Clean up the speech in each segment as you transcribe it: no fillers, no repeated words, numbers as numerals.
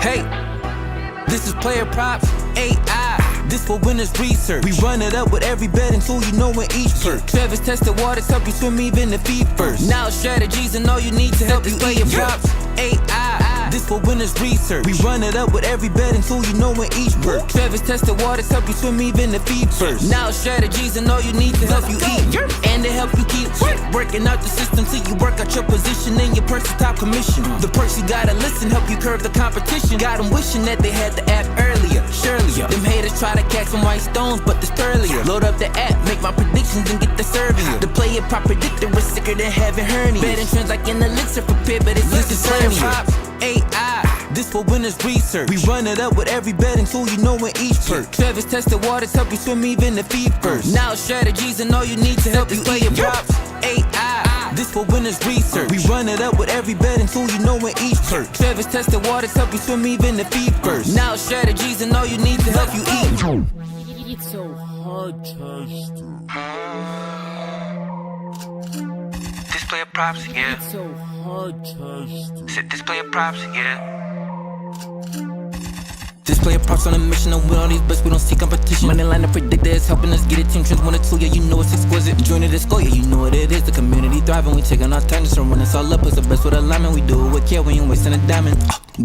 Hey, this is PlayerProps.ai. This for winners research. We run it up with every betting tool you know in each perk. Travis tested waters, help you swim even if feet first. Now strategies and all you need to help you play your props. AI. This for winners research. We run it up with every betting tool you know in each perk. Travis tested waters, help you swim even if feet first. Now strategies and all you need to help you eat. And to help you keep working out the system till you work out your position and your person's top commission. The perks you gotta listen, help you curb the competition. Got them wishing that they had the app earlier. Surely, them haters try to catch some white stones, but this earlier. Load up the app, make my predictions and get the serving. The player prop predictor is sicker than having hernia. Betting trends like an elixir for pit, but it's just AI. This for winners research. We run it up with every betting tool you know in each perk. Travis tested waters, help you swim even if feet first. Now strategies and all you need to help you play your props. AI. This for winners research. We run it up with every betting tool you know in each perk. Travis tested waters, help you swim even if feet first. Now strategies and all you need to help you eat. It's so hard, Chester. This player props, yeah. It's so hard, Chester. Sit this player props, yeah. This player props on a mission, and with all these bets, we don't see competition. Money line, the predictor is helping us get it. Team trends 1 or 2, yeah, you know it's exquisite. Join the score, yeah, you know what it is. The community thriving, we taking our time, just run us all up. It's the best with alignment, we do it with care, we ain't wasting a diamond.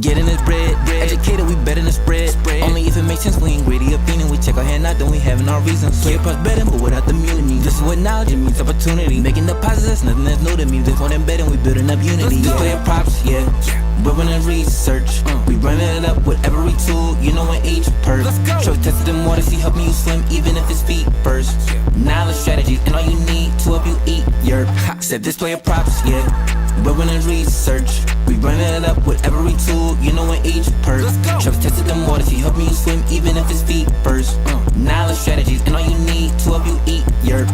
Getting this bread, educated, we betting the spread. Only if it makes sense, we ain't greedy opinion. We check our hand out, then we having our reasons. Player props betting, but without the immunity. This is what knowledge, it means opportunity. Making deposits, that's nothing that's new to me. This more than betting, we building up unity. Player props, yeah. We're running research. We running it up with every tool, you know in each perk. Show tested them water, see helping you swim even if it's feet first. Knowledge strategies and all you need to help you eat your said this player props, yeah. We're running research. We running it up with every tool, you know in each perk. Show tested them water, see helping you swim even if it's feet first. Knowledge strategies and all you need to help you eat your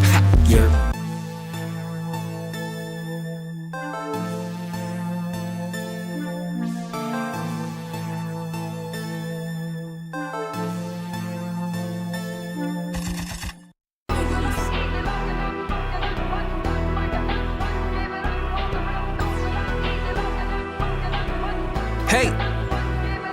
Hey,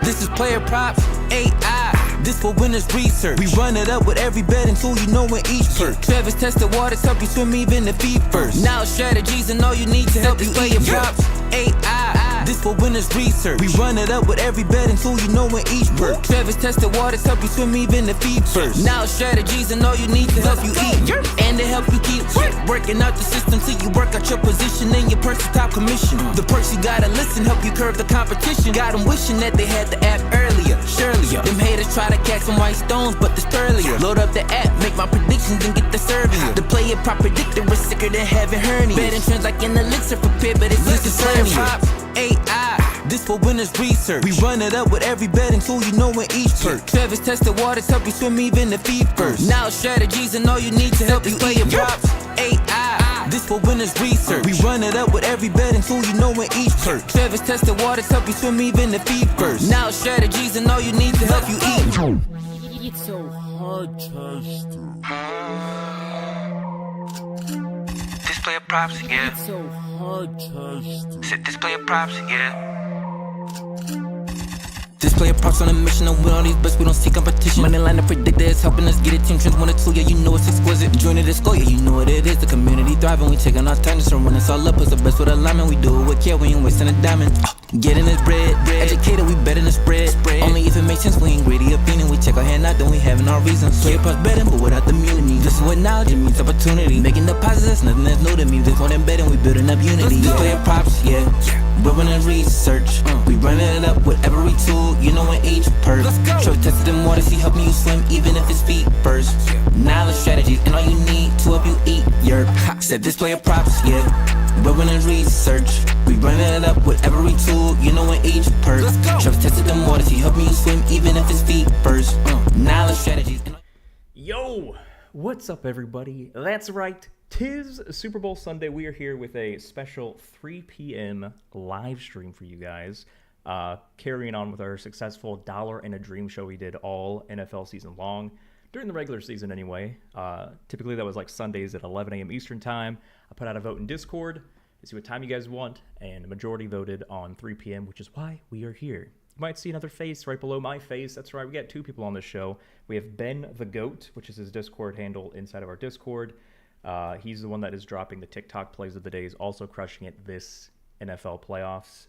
this is PlayerProps.ai. This for winners research. We run it up with every betting tool you know in each perk. Travis tested waters, help you swim even if feet first. Now strategies and all you need to help you play your props. AI. This for winners research. We run it up with every betting tool you know in each perk. Travis tested waters, help you swim even if feet first. Now strategies and all you need to help you eat. And to help you keep working out the system till you work out your position and your person's top commission. The perks you gotta listen, help you curb the competition. Got them wishing that they had the app earlier. Surely, them haters try to catch some white stones, but this earlier. Load up the app, make my predictions and get the serving. The player prop predictor is sicker than having hernia. Betting trends like an elixir for pit, but it's just AI. This for winners research. We run it up with every betting tool you know in each perk. Travis tested waters, help you swim even if feet first. Now strategies and all you need to help you play your props. AI. This for winners research. We run it up with every betting tool you know in each perk. Travis tested waters, help you swim even if feet first. Now strategies and all you need to help you eat. It's so hard, Chester. This player props, yeah. It's so hard, Chester. Sit this player props, yeah. This player props on a mission, and with all these bets, we don't see competition. Money line, the predictor is helping us get it. Team trends 1 or 2, yeah, you know it's exquisite. Join the score, yeah, you know what it is. The community thriving, we taking our time, just run us all up. It's the best with alignment, we do it with care, we ain't wasting a diamond. Getting this bread, educated, we betting the spread. Only if it makes sense, we ain't greedy opinion. We check our hand out, then we having our reasons. Player props betting, but without the immunity. This is what knowledge, it means opportunity. Making deposits, that's nothing that's new to me. This more than betting, we building up unity. Player props, yeah. We're running research. We running it up with every tool, you know in each perk. Show tested them water, see helping you swim even if it's feet first. Knowledge strategies and all you need to help you eat your said this player props, yeah. We're running research. We running it up with every tool, you know in each perk. Show tested them water, see helping you swim even if it's feet first. Knowledge strategies. Yo, what's up everybody? That's right. 'Tis Super Bowl Sunday. We are here with a special 3 p.m. live stream for you guys. Carrying on with our successful Dollar and a Dream show we did all NFL season long. During the regular season anyway. Typically that was like Sundays at 11 a.m. Eastern time. I put out a vote in Discord to see what time you guys want, and the majority voted on 3 p.m., which is why we are here. might see another face right below my face. That's right, we got 2 people on this show. We have Ben the Goat, which is his Discord handle inside of our Discord. He's the one that is dropping the TikTok plays of the day. He's also crushing it this NFL playoffs.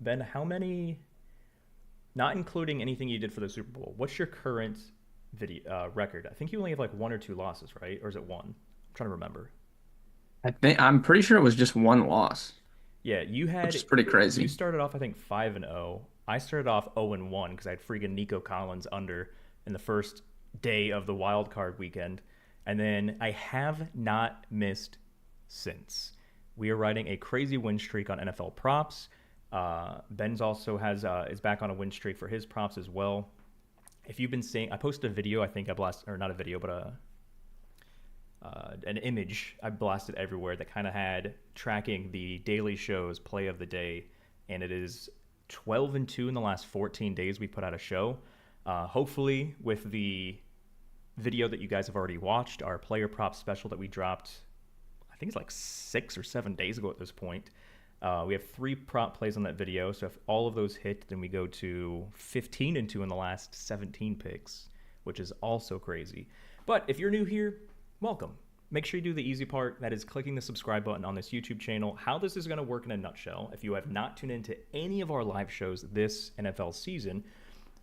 Ben, how many, not including anything you did for the Super Bowl, what's your current video record? I think you only have like 1 or 2 losses, right? Or is it 1? I'm trying to remember. I'm pretty sure it was just 1 loss. Yeah, Which is pretty crazy. You started off, I think, 5-0. I started off 0-1 because I had freaking Nico Collins under in the first day of the wild card weekend. And then I have not missed since. We are riding a crazy win streak on NFL props. Ben's also is back on a win streak for his props as well. If you've been seeing, I posted a video, I think or not a video, but an image I blasted everywhere that kind of had tracking the Daily Show's play of the day, and it is 12-2 in the last 14 days we put out a show. Hopefully with the video that you guys have already watched, our player prop special that we dropped, I think it's like 6 or 7 days ago at this point. We have 3 prop plays on that video, so if all of those hit, then we go to 15-2 in the last 17 picks, which is also crazy. But if you're new here, welcome. Make sure you do the easy part, that is clicking the subscribe button on this YouTube channel. How this is going to work in a nutshell, if you have not tuned into any of our live shows this NFL season,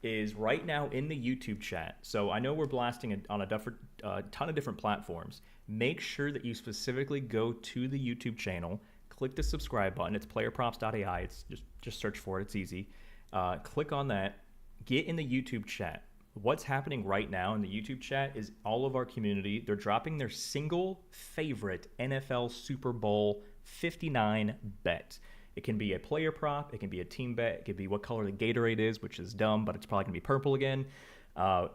is right now in the YouTube chat. So I know we're blasting on a ton of different platforms. Make sure that you specifically go to the YouTube channel, click the subscribe button. It's PlayerProps.ai. It's just search for it. It's easy. Click on that. Get in the YouTube chat. What's happening right now in the YouTube chat is all of our community, they're dropping their single favorite NFL Super Bowl 59 bet. It can be a player prop, it can be a team bet, it could be what color the Gatorade is, which is dumb, but it's probably going to be purple again.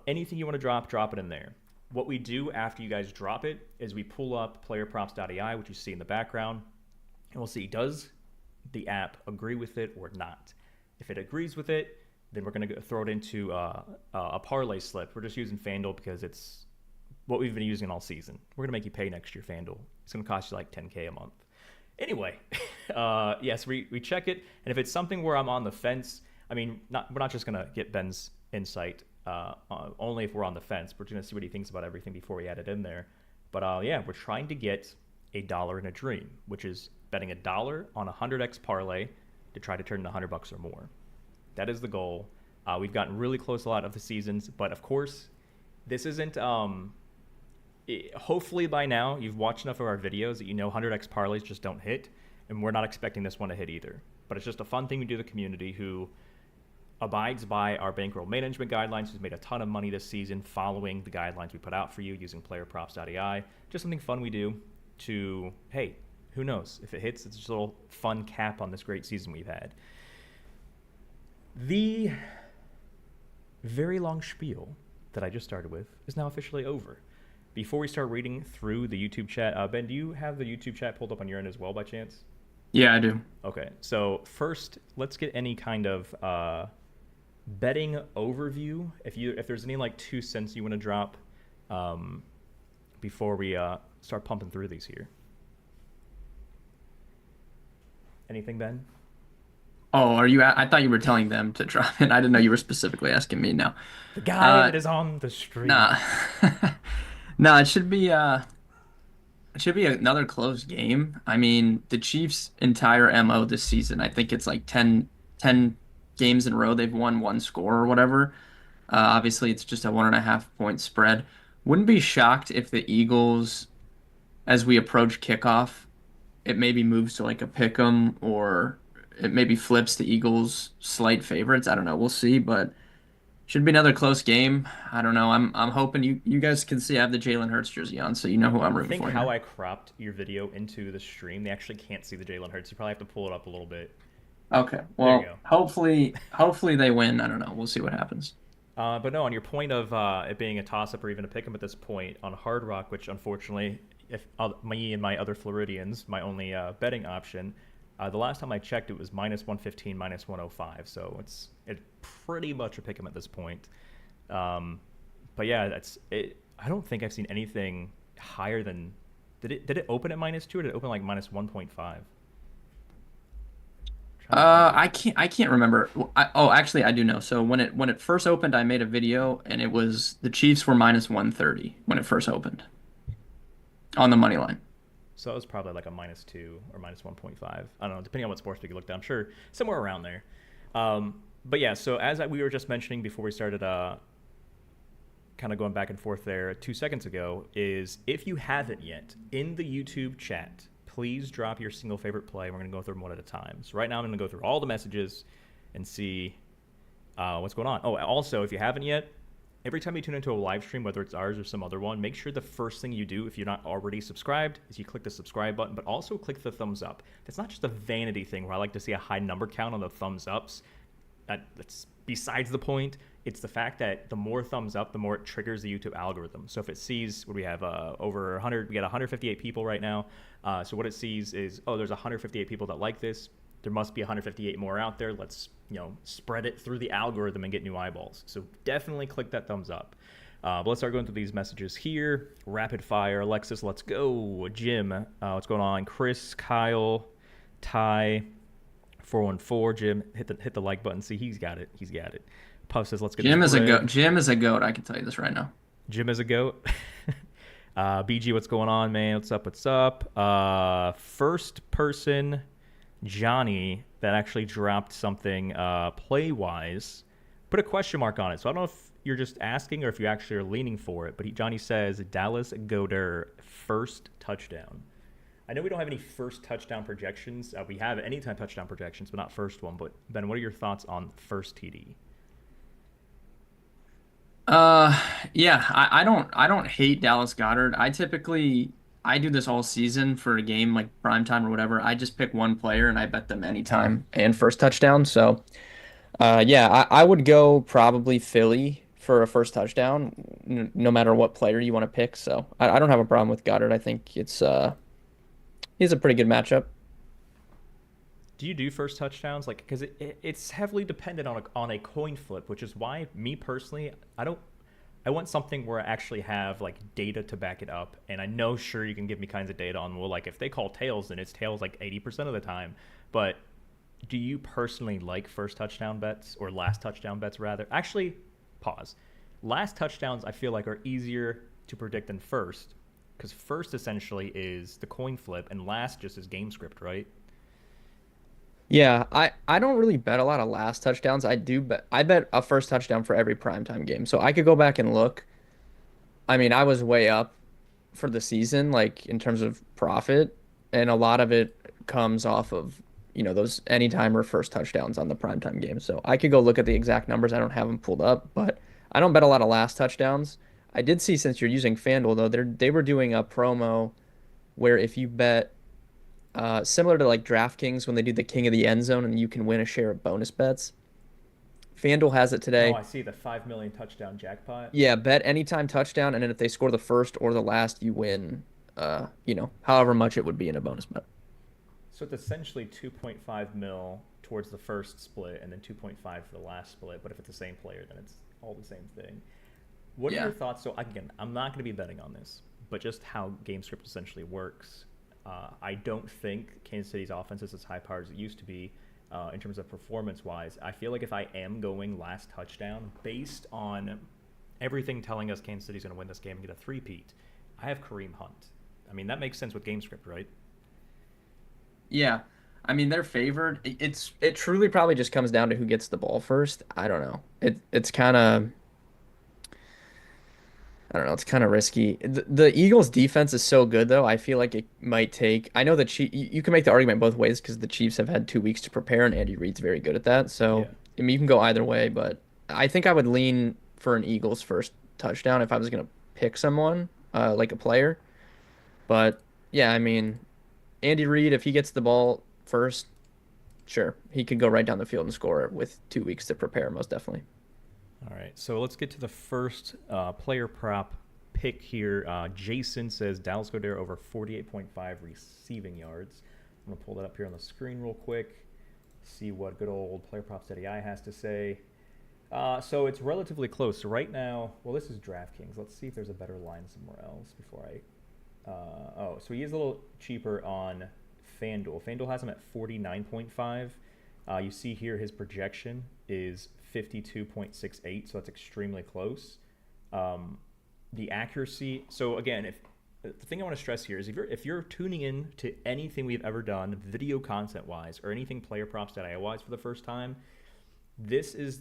Anything you want to drop it in there. What we do after you guys drop it is we pull up PlayerProps.ai, which you see in the background, and we'll see, does the app agree with it or not? If it agrees with it, then we're going to throw it into a parlay slip. We're just using FanDuel because it's what we've been using all season. We're going to make you pay next year, FanDuel. It's going to cost you like $10K a month. Anyway, yes, we check it. And if it's something where I'm on the fence, I mean, we're not just going to get Ben's insight only if we're on the fence. We're going to see what he thinks about everything before we add it in there. But yeah, we're trying to get $1 in a dream, which is betting $1 on a 100X parlay to try to turn into $100 or more. That is the goal. We've gotten really close a lot of the seasons, but of course, this isn't. Hopefully by now you've watched enough of our videos that you know 100x parlays just don't hit, and we're not expecting this one to hit either. But it's just a fun thing we do to the community who abides by our bankroll management guidelines, who's made a ton of money this season following the guidelines we put out for you using PlayerProps.ai. Just something fun we do to, hey, who knows? If it hits, it's just a little fun cap on this great season we've had. The very long spiel that I just started with is now officially over. Before we start reading through the YouTube chat, Ben, do you have the YouTube chat pulled up on your end as well by chance? Yeah, I do. Okay, so first, let's get any kind of betting overview. If there's any like 2 cents you want to drop before we start pumping through these here. Anything, Ben? Oh, I thought you were telling them to drop it. I didn't know you were specifically asking me now. The guy that is on the street. Nah. No, it should be another close game. I mean, the Chiefs' entire MO this season, I think it's like 10 games in a row they've won 1 score or whatever. Obviously, it's just a 1.5 point spread. Wouldn't be shocked if the Eagles, as we approach kickoff, it maybe moves to like a pick 'em, or it maybe flips the Eagles slight favorites. I don't know. We'll see, but should be another close game. I don't know. I'm hoping you guys can see I have the Jalen Hurts jersey on, so you know who I'm rooting for. I think how I cropped your video into the stream, they actually can't see the Jalen Hurts. You probably have to pull it up a little bit. Okay. Well, hopefully they win. I don't know. We'll see what happens. But no, on your point of it being a toss-up or even a pick 'em at this point on Hard Rock, which unfortunately, if me and my other Floridians, my only betting option, the last time I checked, it was -115, -105. So it's pretty much a pick 'em at this point. But yeah, that's it. I don't think I've seen anything higher than. Did it open at -2 or did it open like -1.5? trying to remember. I can't remember. Actually, I do know. So when it first opened, I made a video, and it was the Chiefs were minus 130 when it first opened on the money line. So it was probably like a -2 or -1.5. I don't know, depending on what sports book you looked at. I'm sure somewhere around there. But yeah, so we were just mentioning before we started kind of going back and forth there 2 seconds ago, is if you haven't yet, in the YouTube chat, please drop your single favorite play. We're going to go through them one at a time. So right now I'm going to go through all the messages and see what's going on. Oh, also, if you haven't yet, every time you tune into a live stream, whether it's ours or some other one, make sure the first thing you do, if you're not already subscribed, is you click the subscribe button, but also click the thumbs up. That's not just a vanity thing where I like to see a high number count on the thumbs ups. That's besides the point. It's the fact that the more thumbs up, the more it triggers the YouTube algorithm. So if it sees, what do we have, over 100, we got 158 people right now. So what it sees is, oh, there's 158 people that like this. There must be 158 more out there. Let's, spread it through the algorithm and get new eyeballs. So definitely click that thumbs up. But let's start going through these messages here. Rapid fire. Alexis, let's go. Jim, what's going on? Chris, Kyle, Ty, 414. Jim, hit the like button. See, he's got it. Puff says, let's get Jim this is a bread. goat. Jim is a goat. I can tell you this right now. Jim is a goat. BG, what's going on, man? What's up? First person, Johnny, that actually dropped something play-wise, put a question mark on it. So I don't know if you're just asking or if you actually are leaning for it, but Johnny says, Dallas Goedert, first touchdown. I know we don't have any first touchdown projections. We have anytime touchdown projections, but not first one. But Ben, what are your thoughts on first TD? Yeah, I don't hate Dallas Goedert. I do this all season for a game like primetime or whatever. I just pick one player and I bet them anytime and first touchdown. So, yeah, I would go probably Philly for a first touchdown, no matter what player you want to pick. So I don't have a problem with Goddard. I think he's a pretty good matchup. Do you do first touchdowns? Like, because it's heavily dependent on a coin flip, which is why me personally, I want something where I actually have like data to back it up. And I know, sure, you can give me kinds of data on, well, like if they call tails, then it's tails like 80% of the time. But do you personally like first touchdown bets, or last touchdown bets rather? Actually, pause. Last touchdowns I feel like are easier to predict than first, because first essentially is the coin flip and last just is game script, right? Yeah, I don't really bet a lot of last touchdowns. I bet a first touchdown for every primetime game. So I could go back and look. I mean, I was way up for the season, like in terms of profit, and a lot of it comes off of, those anytime or first touchdowns on the primetime games. So I could go look at the exact numbers. I don't have them pulled up, but I don't bet a lot of last touchdowns. I did see, since you're using FanDuel though, they were doing a promo where if you bet similar to like DraftKings when they do the King of the End Zone and you can win a share of bonus bets. FanDuel has it Oh, today. I see the 5 million touchdown jackpot. Yeah, bet anytime touchdown, and then if they score the first or the last, you win, however much it would be in a bonus bet. So it's essentially 2.5 mil towards the first split and then 2.5 for the last split. But if it's the same player, then it's all the same thing. What are Yeah. your thoughts? So again, I'm not going to be betting on this, but just how GameScript essentially works. I don't think Kansas City's offense is as high powered as it used to be in terms of performance-wise. I feel like if I am going last touchdown, based on everything telling us Kansas City's going to win this game and get a three-peat, I have Kareem Hunt. I mean, that makes sense with GameScript, right? Yeah, I mean they're favored. It truly probably just comes down to who gets the ball first. I don't know. It's kind of, I don't know. It's kind of risky. The Eagles' defense is so good, though. I feel like it might take. I know that you can make the argument both ways because the Chiefs have had 2 weeks to prepare, and Andy Reid's very good at that. So, Yeah. I mean, you can go either way, but I think I would lean for an Eagles first touchdown if I was going to pick someone, like a player. But yeah, I mean, Andy Reid, if he gets the ball first, sure, he could go right down the field and score with 2 weeks to prepare, most definitely. All right, so let's get to the first player prop pick here. Jason says Dallas Goedert over 48.5 receiving yards. I'm going to pull that up here on the screen real quick, see what good old PlayerProps.ai has to say. So it's relatively close. So right now, well, this is DraftKings. Let's see if there's a better line somewhere else before so he is a little cheaper on FanDuel. FanDuel has him at 49.5. You see here his projection is 52.68, so that's extremely close. The accuracy. So again, if the thing I want to stress here is if you're tuning in to anything we've ever done, video content wise, or anything PlayerProps.ai wise for the first time, this is.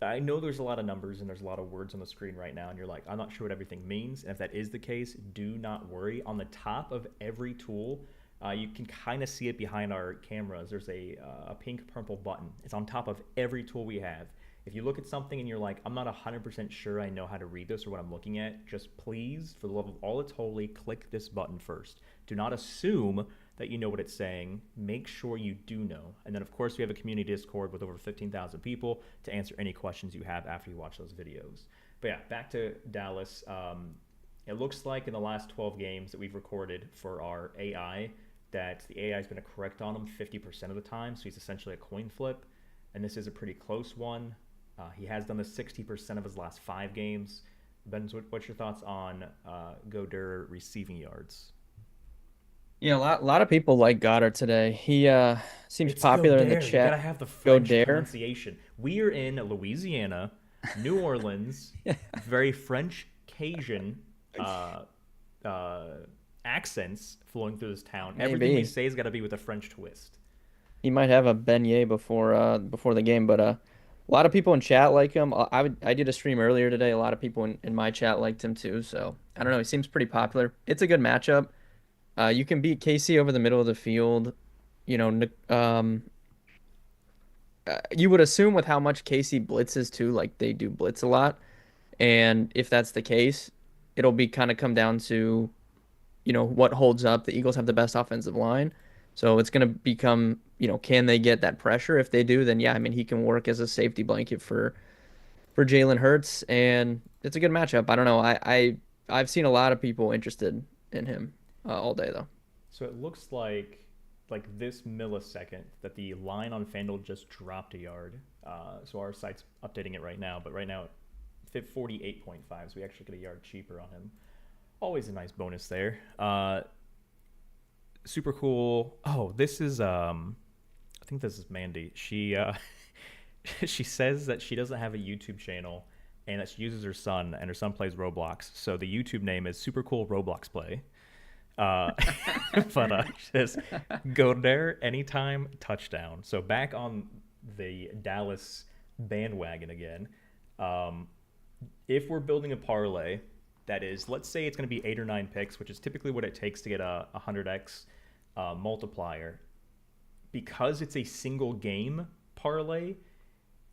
I know there's a lot of numbers and there's a lot of words on the screen right now, and you're like, I'm not sure what everything means. And if that is the case, do not worry. On the top of every tool, you can kind of see it behind our cameras. There's a pink purple button. It's on top of every tool we have. If you look at something and you're like, I'm not 100% sure I know how to read this or what I'm looking at, just please, for the love of all that's holy, click this button first. Do not assume that you know what it's saying. Make sure you do know. And then, of course, we have a community Discord with over 15,000 people to answer any questions you have after you watch those videos. But yeah, back to Dallas. It looks like in the last 12 games that we've recorded for our AI, that the AI is going to correct on him 50% of the time. So he's essentially a coin flip. And this is a pretty close one. He has done this 60% of his last 5 games. Ben, what's your thoughts on Goddard receiving yards? Yeah, a lot of people like Goddard today. He seems It's popular in the Goddard. You chat. gotta have the French Goddard. pronunciation. We are in Louisiana, New Orleans, very French Cajun accents flowing through this town. Everything we Maybe. say has got to be with a French twist. He might have a beignet before the game, but a lot of people in chat like him. I did a stream earlier today. A lot of people in my chat liked him too. So I don't know. He seems pretty popular. It's a good matchup. You can beat Casey over the middle of the field. You know, you would assume with how much Casey blitzes too, like they do blitz a lot. And if that's the case, it'll be kind of come down to, you know, what holds up. The Eagles have the best offensive line. So it's going to become, you know, can they get that pressure? If they do, then yeah, I mean, he can work as a safety blanket for Jalen Hurts, and it's a good matchup. I don't know. I've seen a lot of people interested in him all day though. So it looks like this millisecond that the line on FanDuel just dropped a yard. So our site's updating it right now, but right now it's 48.5, so we actually get a yard cheaper on him. Always a nice bonus there. Super cool. Oh, this is I think this is Mandy. She she says that she doesn't have a YouTube channel and that she uses her son, and her son plays Roblox. So the YouTube name is Super Cool Roblox Play. But just go there anytime touchdown. So back on the Dallas bandwagon again. If we're building a parlay, that is, let's say it's going to be 8 or 9 picks, which is typically what it takes to get a 100x multiplier. Because it's a single game parlay,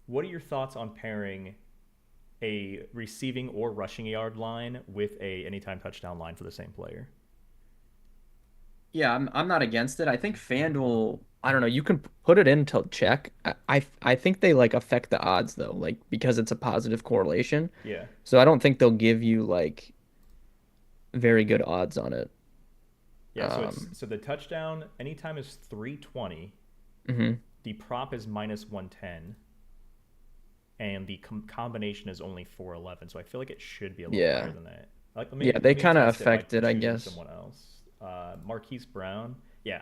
what are your thoughts on pairing a receiving or rushing yard line with a anytime touchdown line for the same player? Yeah, I'm not against it. I think FanDuel, I don't know, you can put it in to check. I think they like affect the odds though, like because it's a positive correlation. Yeah. So I don't think they'll give you like very good odds on it. Yeah, so the touchdown anytime is 320. Mm-hmm. The prop is minus 110. And the combination is only 411. So I feel like it should be a little higher than that. Like, They kind of test it by affect it, I choosing guess. Someone else. Marquise Brown. Yeah.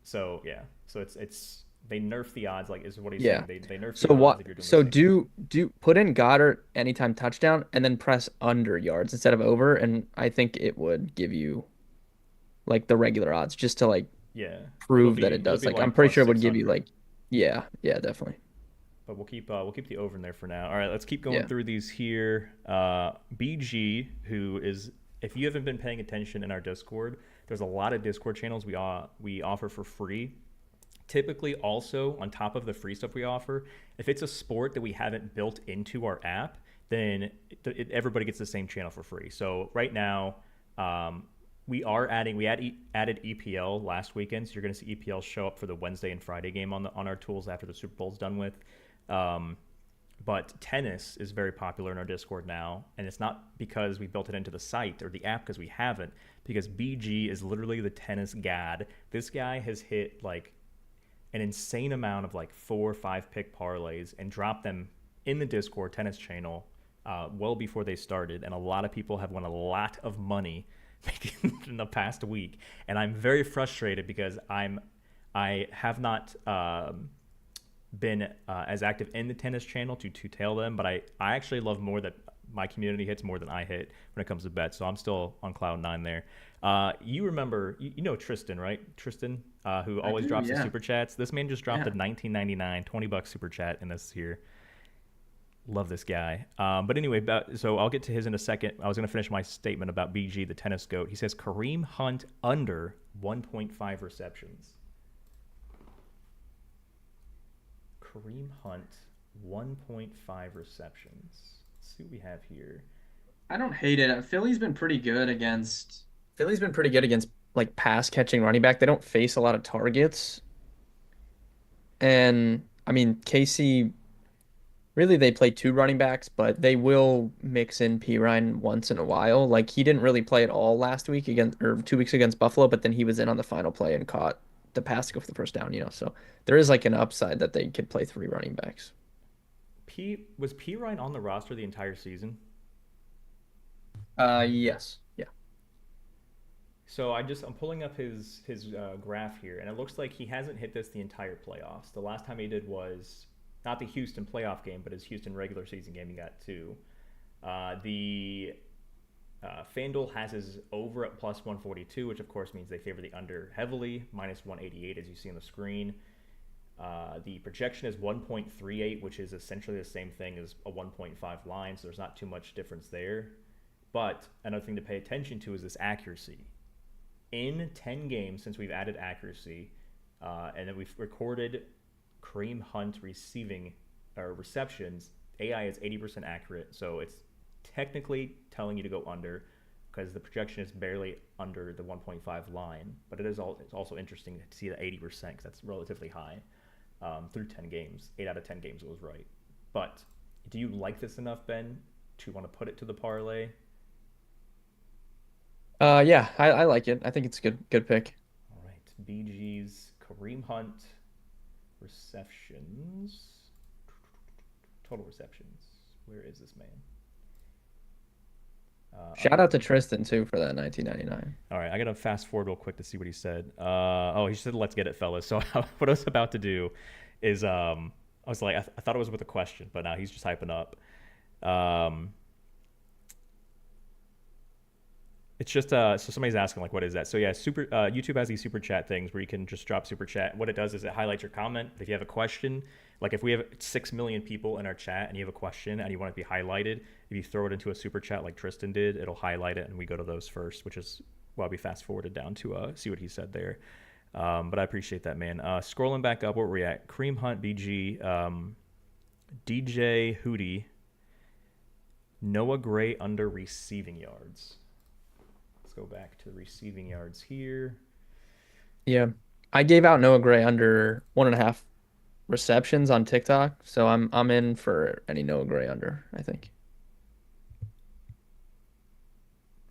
So yeah. So it's they nerf the odds, like is what he's saying. They nerf So the odds what? if you're doing So the same. do put in Goddard anytime touchdown and then press under yards instead of over, and I think it would give you like the regular odds just to like Yeah. prove that it does. It'll be Like I'm pretty plus sure it would give you 600. like yeah, definitely. But we'll keep the over in there for now. All right, let's keep going Yeah. through these here. BG, who is, if you haven't been paying attention in our Discord, there's a lot of Discord channels we offer for free. Typically, also on top of the free stuff we offer, if it's a sport that we haven't built into our app, then everybody gets the same channel for free. So right now, we added EPL last weekend, so you're going to see EPL show up for the Wednesday and Friday game on our tools after the Super Bowl's done with. But tennis is very popular in our Discord now, and it's not because we built it into the site or the app, because we haven't, because BG is literally the tennis god. This guy has hit like an insane amount of like 4 or 5 pick parlays and dropped them in the Discord tennis channel well before they started, and a lot of people have won a lot of money in the past week, and I'm very frustrated because I'm I have not been as active in the tennis channel to tail them, but I actually love more that my community hits more than I hit when it comes to bets. So I'm still on cloud nine there. You remember, you know Tristan, right? Tristan, who I always do, drops the yeah. super chats. This man just dropped Yeah. a 19.99 $20 super chat in this here. Love this guy. But anyway, so I'll get to his in a second. I was going to finish my statement about BG, the tennis goat. He says Kareem Hunt under 1.5 receptions. Kareem Hunt, 1.5 receptions. Let's see what we have here. I don't hate it. Philly's been pretty good against like pass catching running back. They don't face a lot of targets. And I mean, KC really they play two running backs, but they will mix in P Ryan once in a while. Like he didn't really play at all last week against or 2 weeks against Buffalo, but then he was in on the final play and caught the pass to go for the first down, So there is like an upside that they could play three running backs. Was P Ryan on the roster the entire season? Yes. Yeah. So I'm pulling up his graph here, and it looks like he hasn't hit this the entire playoffs. The last time he did was not the Houston playoff game, but his Houston regular season game. He got two. The FanDuel has his over at plus 142, which of course means they favor the under heavily, minus 188 as you see on the screen. The projection is 1.38, which is essentially the same thing as a 1.5 line, so there's not too much difference there. But another thing to pay attention to is this accuracy. In 10 games since we've added accuracy, and then we've recorded Kareem Hunt receiving or receptions, AI is 80% accurate, so it's technically telling you to go under because the projection is barely under the 1.5 line. But it's also interesting to see the 80% because that's relatively high through 10 games. 8 out of 10 games it was right. But do you like this enough, Ben, to want to put it to the parlay? Yeah, I like it. I think it's a good pick. All right, BG's Kareem Hunt receptions, total receptions. Where is this man? Shout out to Tristan too for that 1999. All right, I gotta fast forward real quick to see what he said. He said, "Let's get it, fellas." So what I was about to do is, I was like, I thought it was with a question, but now he's just hyping up. It's just so somebody's asking like, what is that? So yeah, YouTube has these super chat things where you can just drop super chat. What it does is it highlights your comment. If you have a question, like if we have 6 million people in our chat and you have a question and you want it to be highlighted, if you throw it into a super chat like Tristan did, it'll highlight it and we go to those first, which is why we fast forwarded down to see what he said there. But I appreciate that, man. Scrolling back up, where we're at, Kareem Hunt, BG, DJ Hootie, Noah Gray under receiving yards. Go back to receiving yards here. Yeah, I gave out Noah Gray under 1.5 receptions on TikTok, so I'm in for any Noah Gray under, I think.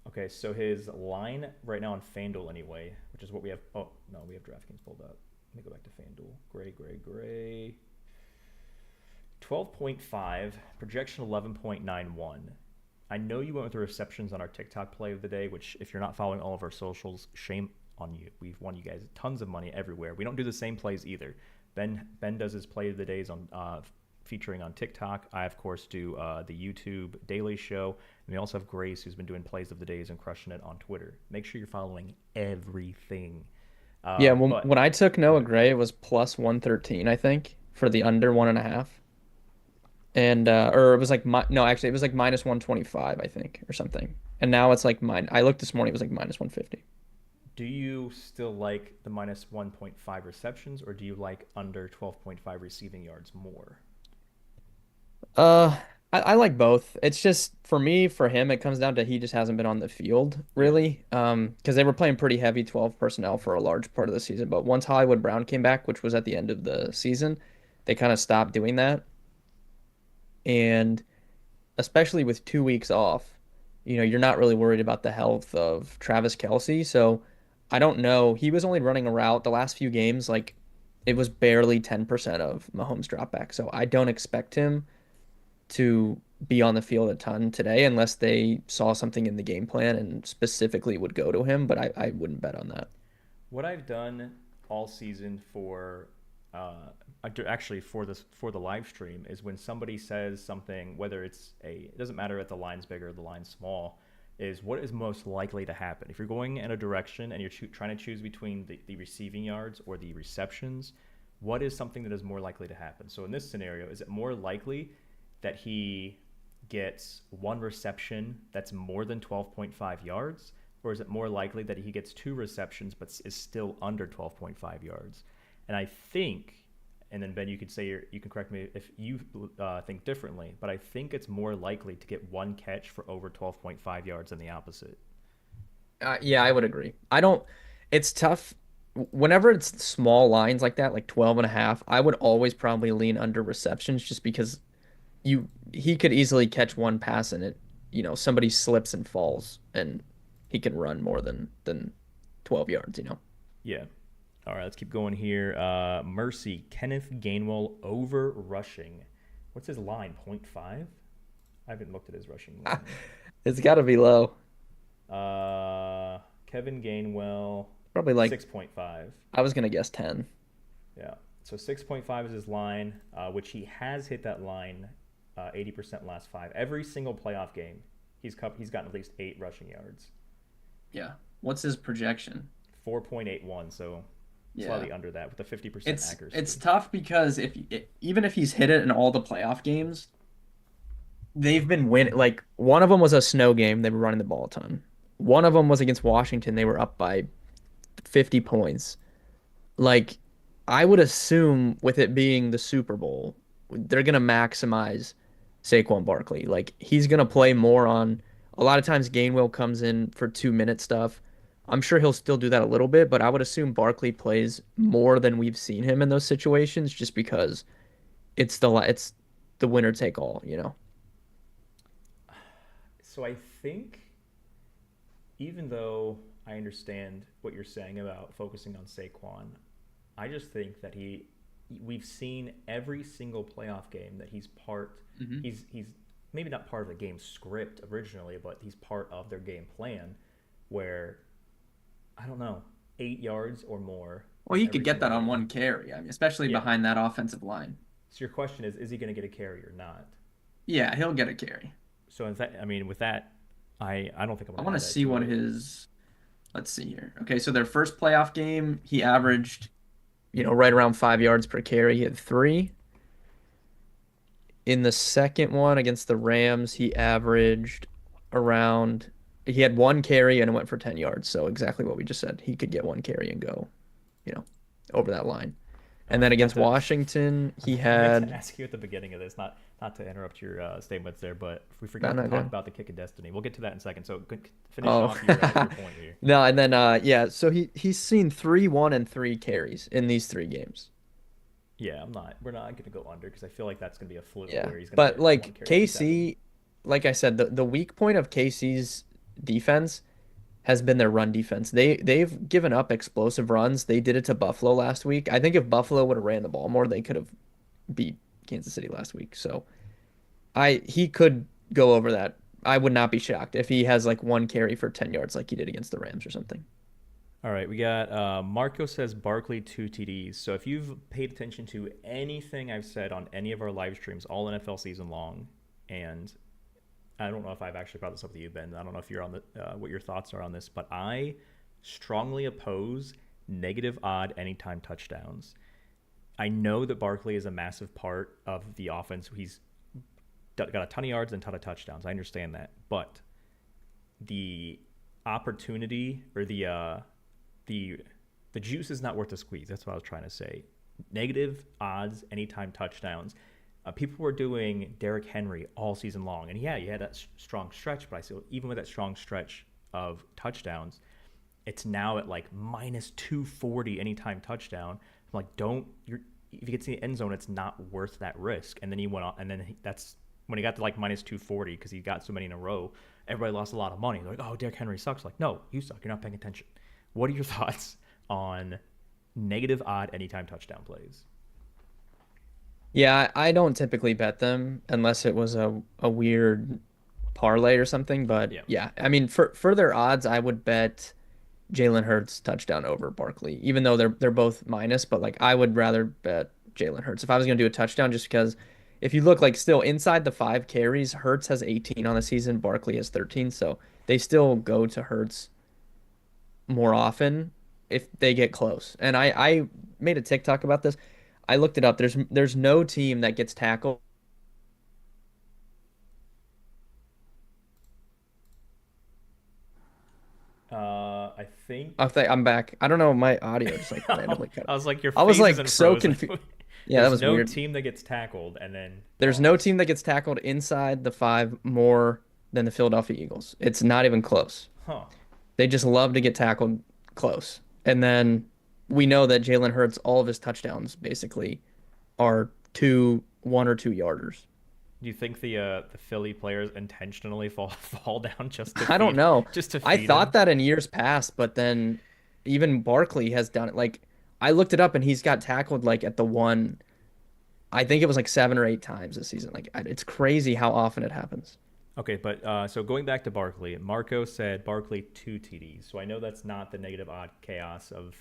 Okay, so his line right now on FanDuel anyway, which is what we have. Oh no, we have DraftKings pulled up. Let me go back to FanDuel. Gray. 12.5 projection 11.91. I know you went with the receptions on our TikTok play of the day, which if you're not following all of our socials, shame on you. We've won you guys tons of money everywhere. We don't do the same plays either. Ben does his play of the days on featuring on TikTok. I of course do the YouTube Daily Show, and we also have Grace who's been doing plays of the days and crushing it on Twitter. Make sure you're following everything. Yeah, when I took Noah Gray, it was plus 113, I think, for the under 1.5. And or it was like it was like minus 125, I think, or something. And now it's like I looked this morning, it was like minus 150. Do you still like the minus 1.5 receptions, or do you like under 12.5 receiving yards more? I like both. It's just for him, it comes down to he just hasn't been on the field really. Because they were playing pretty heavy 12 personnel for a large part of the season. But once Hollywood Brown came back, which was at the end of the season, they kind of stopped doing that. And especially with 2 weeks off, you're not really worried about the health of Travis Kelce. So I don't know. He was only running a route the last few games. Like it was barely 10% of Mahomes dropback. So I don't expect him to be on the field a ton today unless they saw something in the game plan and specifically would go to him. But I wouldn't bet on that. What I've done all season for actually for the live stream is when somebody says something, whether it doesn't matter if the line's big or the line's small, is what is most likely to happen. If you're going in a direction and you're trying to choose between the receiving yards or the receptions, what is something that is more likely to happen? So in this scenario, is it more likely that he gets one reception that's more than 12.5 yards, or is it more likely that he gets two receptions but is still under 12.5 yards? And I think, and then Ben, you could say you can correct me if you think differently, but I think it's more likely to get one catch for over 12.5 yards than the opposite. Yeah, I would agree. I don't, it's tough. Whenever it's small lines like that, like 12 and a half, I would always probably lean under receptions just because he could easily catch one pass and somebody slips and falls and he can run more than 12 yards. Yeah. All right, let's keep going here. Mercy, Kenneth Gainwell over rushing. What's his line? 0.5? I haven't looked at his rushing line. It's got to be low. Kevin Gainwell, probably like 6.5. I was gonna guess 10. Yeah, so 6.5 is his line, which he has hit that line 80% last 5. Every single playoff game, he's gotten at least 8 rushing yards. Yeah. What's his projection? 4.81, so slightly under that with a 50% accuracy. It's tough because even if he's hit it in all the playoff games, they've been winning. Like one of them was a snow game; they were running the ball a ton. One of them was against Washington; they were up by 50 points. Like I would assume, with it being the Super Bowl, they're gonna maximize Saquon Barkley. Like he's gonna play more on. A lot of times, Gainwell comes in for 2-minute stuff. I'm sure he'll still do that a little bit, but I would assume Barkley plays more than we've seen him in those situations, just because it's the winner take all. So I think, even though I understand what you're saying about focusing on Saquon, I just think that we've seen every single playoff game that he's maybe not part of the game script originally, but he's part of their game plan where, I don't know, 8 yards or more. Well, he could get that on one carry. I mean, especially behind that offensive line. So your question is he going to get a carry or not? Yeah, he'll get a carry. So with that, I don't think I want to see what his. Let's see here. Okay, so their first playoff game, he averaged, right around 5 yards per carry. He had 3. In the second one against the Rams, he averaged around. He had 1 carry and it went for 10 yards. So exactly what we just said. He could get 1 carry and go, over that line. And then against Washington, he had. I ask you at the beginning of this, not to interrupt your statements there, but if we forgot to talk about the kick of destiny, we'll get to that in a second. So finish off your point here. No, and then so he's seen 3, 1, and 3 carries in these 3 games. Yeah, we're not going to go under because I feel like that's going to be a fluke. Yeah, where he's gonna but like KC, like I said, the weak point of KC's defense has been their run defense. They've given up explosive runs. They did it to Buffalo last week. I think if Buffalo would have ran the ball more, they could have beat Kansas City last week. So he could go over that. I would not be shocked if he has like 1 carry for 10 yards like he did against the Rams or something. All right, we got Marco says Barkley 2 TDs. So if you've paid attention to anything I've said on any of our live streams all NFL season long, and I don't know if I've actually brought this up with you, Ben. I don't know if you're on what your thoughts are on this, but I strongly oppose negative odd anytime touchdowns. I know that Barkley is a massive part of the offense. He's got a ton of yards and a ton of touchdowns. I understand that, but the opportunity or the juice is not worth the squeeze. That's what I was trying to say. Negative odds anytime touchdowns. People were doing Derrick Henry all season long. And yeah, you had that strong stretch, but I see even with that strong stretch of touchdowns, it's now at like minus 240 anytime touchdown. I'm like, if you get to the end zone, it's not worth that risk. And then he went on, and then that's when he got to like minus 240 because he got so many in a row. Everybody lost a lot of money. They're like, oh, Derrick Henry sucks. Like, no, you suck. You're not paying attention. What are your thoughts on negative odd anytime touchdown plays? Yeah, I don't typically bet them unless it was a weird parlay or something. But yeah, I mean, for their odds, I would bet Jalen Hurts touchdown over Barkley, even though they're both minus, but like I would rather bet Jalen Hurts if I was gonna do a touchdown, just because if you look like still inside the 5 carries, Hurts has 18 on the season, Barkley has 13, so they still go to Hurts more often if they get close. And I made a TikTok about this. I looked it up. There's no team that gets tackled. I think. I'm back. I don't know. My audio just like randomly cut I was like, your I was face like isn't so frozen. confused. Yeah, that There's was no weird. team that gets tackled, and then There's no team that gets tackled inside the 5 more than the Philadelphia Eagles. It's not even close. huh? They just love to get tackled close. And then we know that Jalen Hurts, all of his touchdowns basically are 1 or 2 yarders. Do you think the Philly players intentionally fall down just to I don't feed know. just to I feed thought him? that in years past, but then even Barkley has done it. Like I looked it up and he's got tackled like at the one, I think it was like 7 or 8 times this season. Like it's crazy how often it happens. Okay, but so going back to Barkley, Marco said Barkley 2 TDs. So I know that's not the negative odd chaos of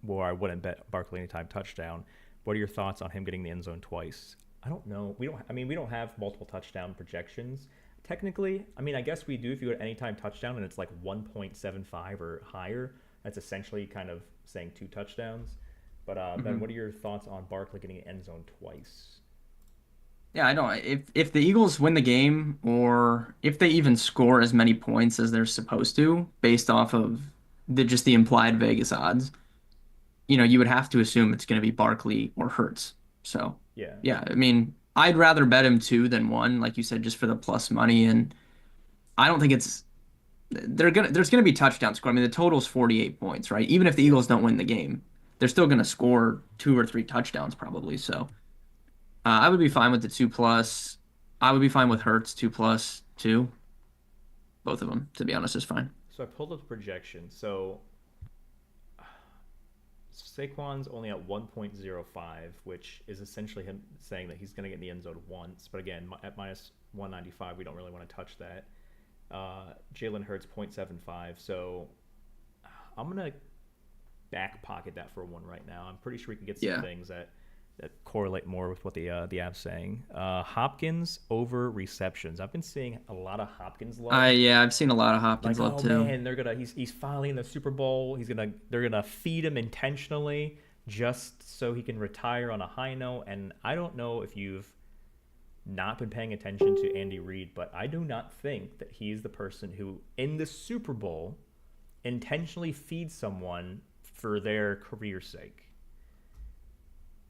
where I wouldn't bet Barkley anytime touchdown. What are your thoughts on him getting the end zone twice? I don't know. We don't. I mean, we don't have multiple touchdown projections. Technically, I mean, I guess we do if you go to anytime touchdown and it's like 1.75 or higher. That's essentially kind of saying 2 touchdowns. But Ben, what are your thoughts on Barkley getting an end zone twice? Yeah, I don't. If the Eagles win the game, or if they even score as many points as they're supposed to, based off of the implied Vegas odds, you would have to assume it's going to be Barkley or Hurts. So Yeah. yeah, I mean, I'd rather bet him 2 than 1, like you said, just for the plus money. And I don't think there's gonna be touchdowns scored. I mean, the total's 48 points, right? Even if the Eagles don't win the game, they're still gonna score 2 or 3 touchdowns probably. So I would be fine with the 2 plus. I would be fine with Hurts 2 plus 2. Both of them, to be honest, is fine. So I pulled up the projection. So Saquon's only at 1.05, which is essentially him saying that he's going to get in the end zone once. But again, at minus 195, we don't really want to touch that. Jalen Hurts 0.75. So I'm going to back pocket that for one right now. I'm pretty sure we can get some Yeah. things that correlate more with what the app's saying. Hopkins over receptions. I've been seeing a lot of Hopkins love. Yeah, I've seen a lot of Like, Hopkins love oh too. man, he's finally in the Super Bowl. They're gonna feed him intentionally just so he can retire on a high note. And I don't know if you've not been paying attention to Andy Reid, but I do not think that he's the person who in the Super Bowl intentionally feeds someone for their career's sake.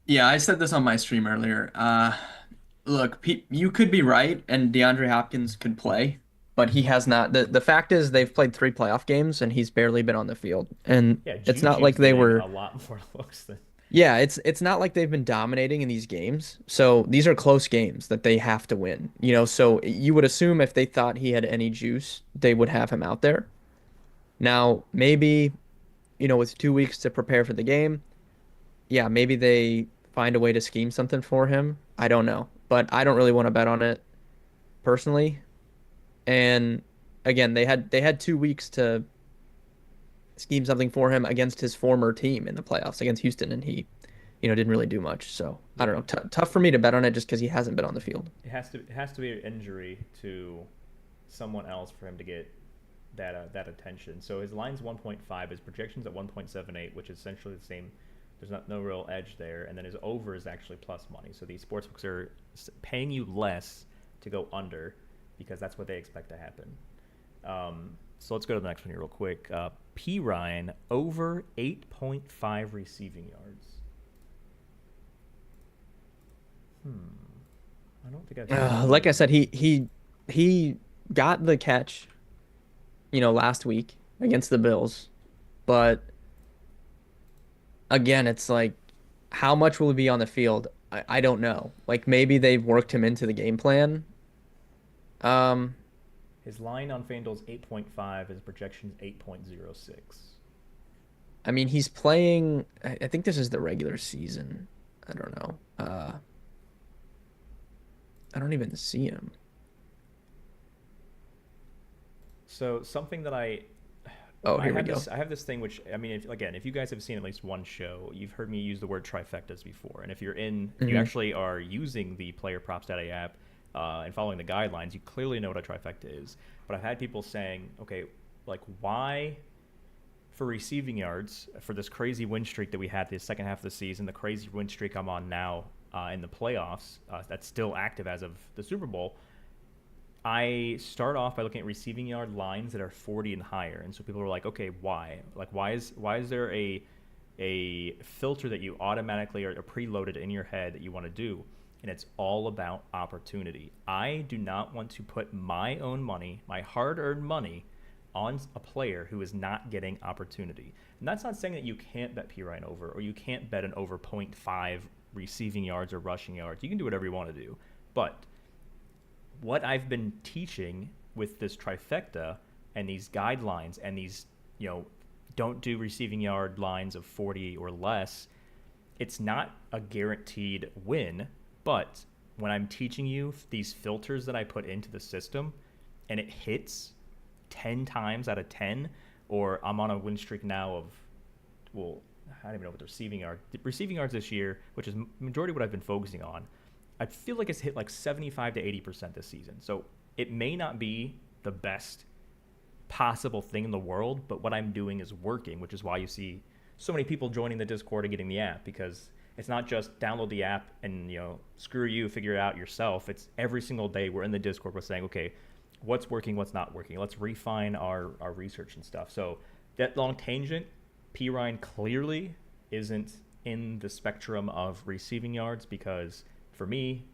Yeah, I said this on my stream earlier. Look, you could be right, and DeAndre Hopkins could play, but he has not. The fact is, they've played 3 playoff games, and he's barely been on the field. And Yeah, it's not Juju's like they getting were. a lot more looks than. Yeah, it's not like they've been dominating in these games. So these are close games that they have to win. So you would assume if they thought he had any juice, they would have him out there. Now, maybe, with 2 weeks to prepare for the game, yeah, maybe they find a way to scheme something for him. I don't know, but I don't really want to bet on it personally. And again, they had 2 weeks to scheme something for him against his former team in the playoffs against Houston, and he, didn't really do much. So I don't know. Tough for me to bet on it just because he hasn't been on the field. It has to be an injury to someone else for him to get that attention. So his line's 1.5, his projection's at 1.78, which is essentially the same. There's no real edge there, and then his over is actually plus money. So these sportsbooks are paying you less to go under because that's what they expect to happen. So let's go to the next one here real quick. P. Ryan over 8.5 receiving yards. I don't think I've. Like I said, he got the catch, last week against the Bills, but again, it's like, how much will he be on the field? I don't know. Like maybe they've worked him into the game plan. His line on FanDuel's 8.5. His projection's 8.06. I mean, he's playing. I think this is the regular season. I don't know. I don't even see him. So something that I Oh, I here we have go. this. I have this thing, which I mean, if you guys have seen at least one show, you've heard me use the word trifectas before. And if you actually are using the PlayerProps.ai app and following the guidelines, you clearly know what a trifecta is. But I've had people saying, okay, like why for receiving yards for this crazy win streak that we had the second half of the season, the crazy win streak I'm on now in the playoffs, that's still active as of the Super Bowl. I start off by looking at receiving yard lines that are 40 and higher, and so people are like, okay, why? Like, why is there a filter that you automatically are preloaded in your head that you want to do? And it's all about opportunity. I do not want to put my own money, my hard-earned money, on a player who is not getting opportunity. And that's not saying that you can't bet P. Ryan over, or you can't bet an over .5 receiving yards or rushing yards. You can do whatever you want to do, but what I've been teaching with this trifecta and these guidelines and these, don't do receiving yard lines of 40 or less, it's not a guaranteed win. But when I'm teaching you these filters that I put into the system and it hits 10 times out of 10, or I'm on a win streak now of, well, I don't even know what the receiving yards this year, which is majority of what I've been focusing on. I feel like it's hit like 75 to 80% this season. So it may not be the best possible thing in the world, but what I'm doing is working, which is why you see so many people joining the Discord and getting the app, because it's not just download the app and, screw you, figure it out yourself. It's every single day we're in the Discord, we're saying, okay, what's working, what's not working. Let's refine our research and stuff. So that long tangent, P. Ryan clearly isn't in the spectrum of receiving yards, because for me,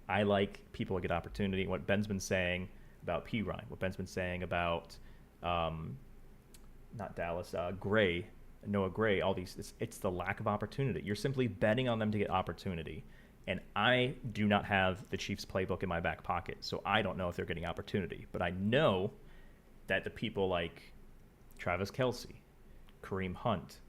I like people to get opportunity. What Ben's been saying about P. Ryan, what Ben's been saying about not Dallas, Noah Gray, all these, it's the lack of opportunity. You're simply betting on them to get opportunity. And I do not have the Chiefs playbook in my back pocket, so I don't know if they're getting opportunity. But I know that the people like Travis Kelce, Kareem Hunt,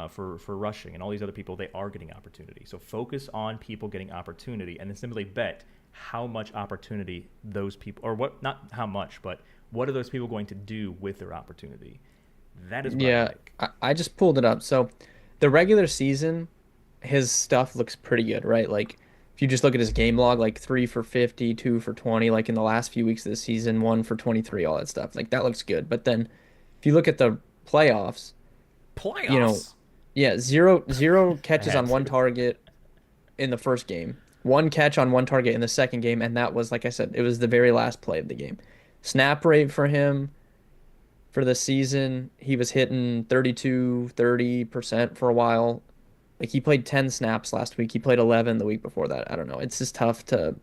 for rushing, and all these other people, they are getting opportunity. So focus on people getting opportunity, and then simply bet how much opportunity those people, or what, not how much, but what are those people going to do with their opportunity? That is what I like. I just pulled it up. So the regular season, his stuff looks pretty good, right? Like if you just look at his game log, like 3 for 50, 2 for 20, like in the last few weeks of the season, 1 for 23, all that stuff. Like that looks good. But then if you look at the playoffs, Playoffs. yeah, zero catches had on one to. target in the first game, one catch on one target in the second game, and that was, like I said, it was the very last play of the game. Snap rate for him for the season, he was hitting 32, 30% for a while. Like he played 10 snaps last week. He played 11 the week before that. I don't know. It's just tough to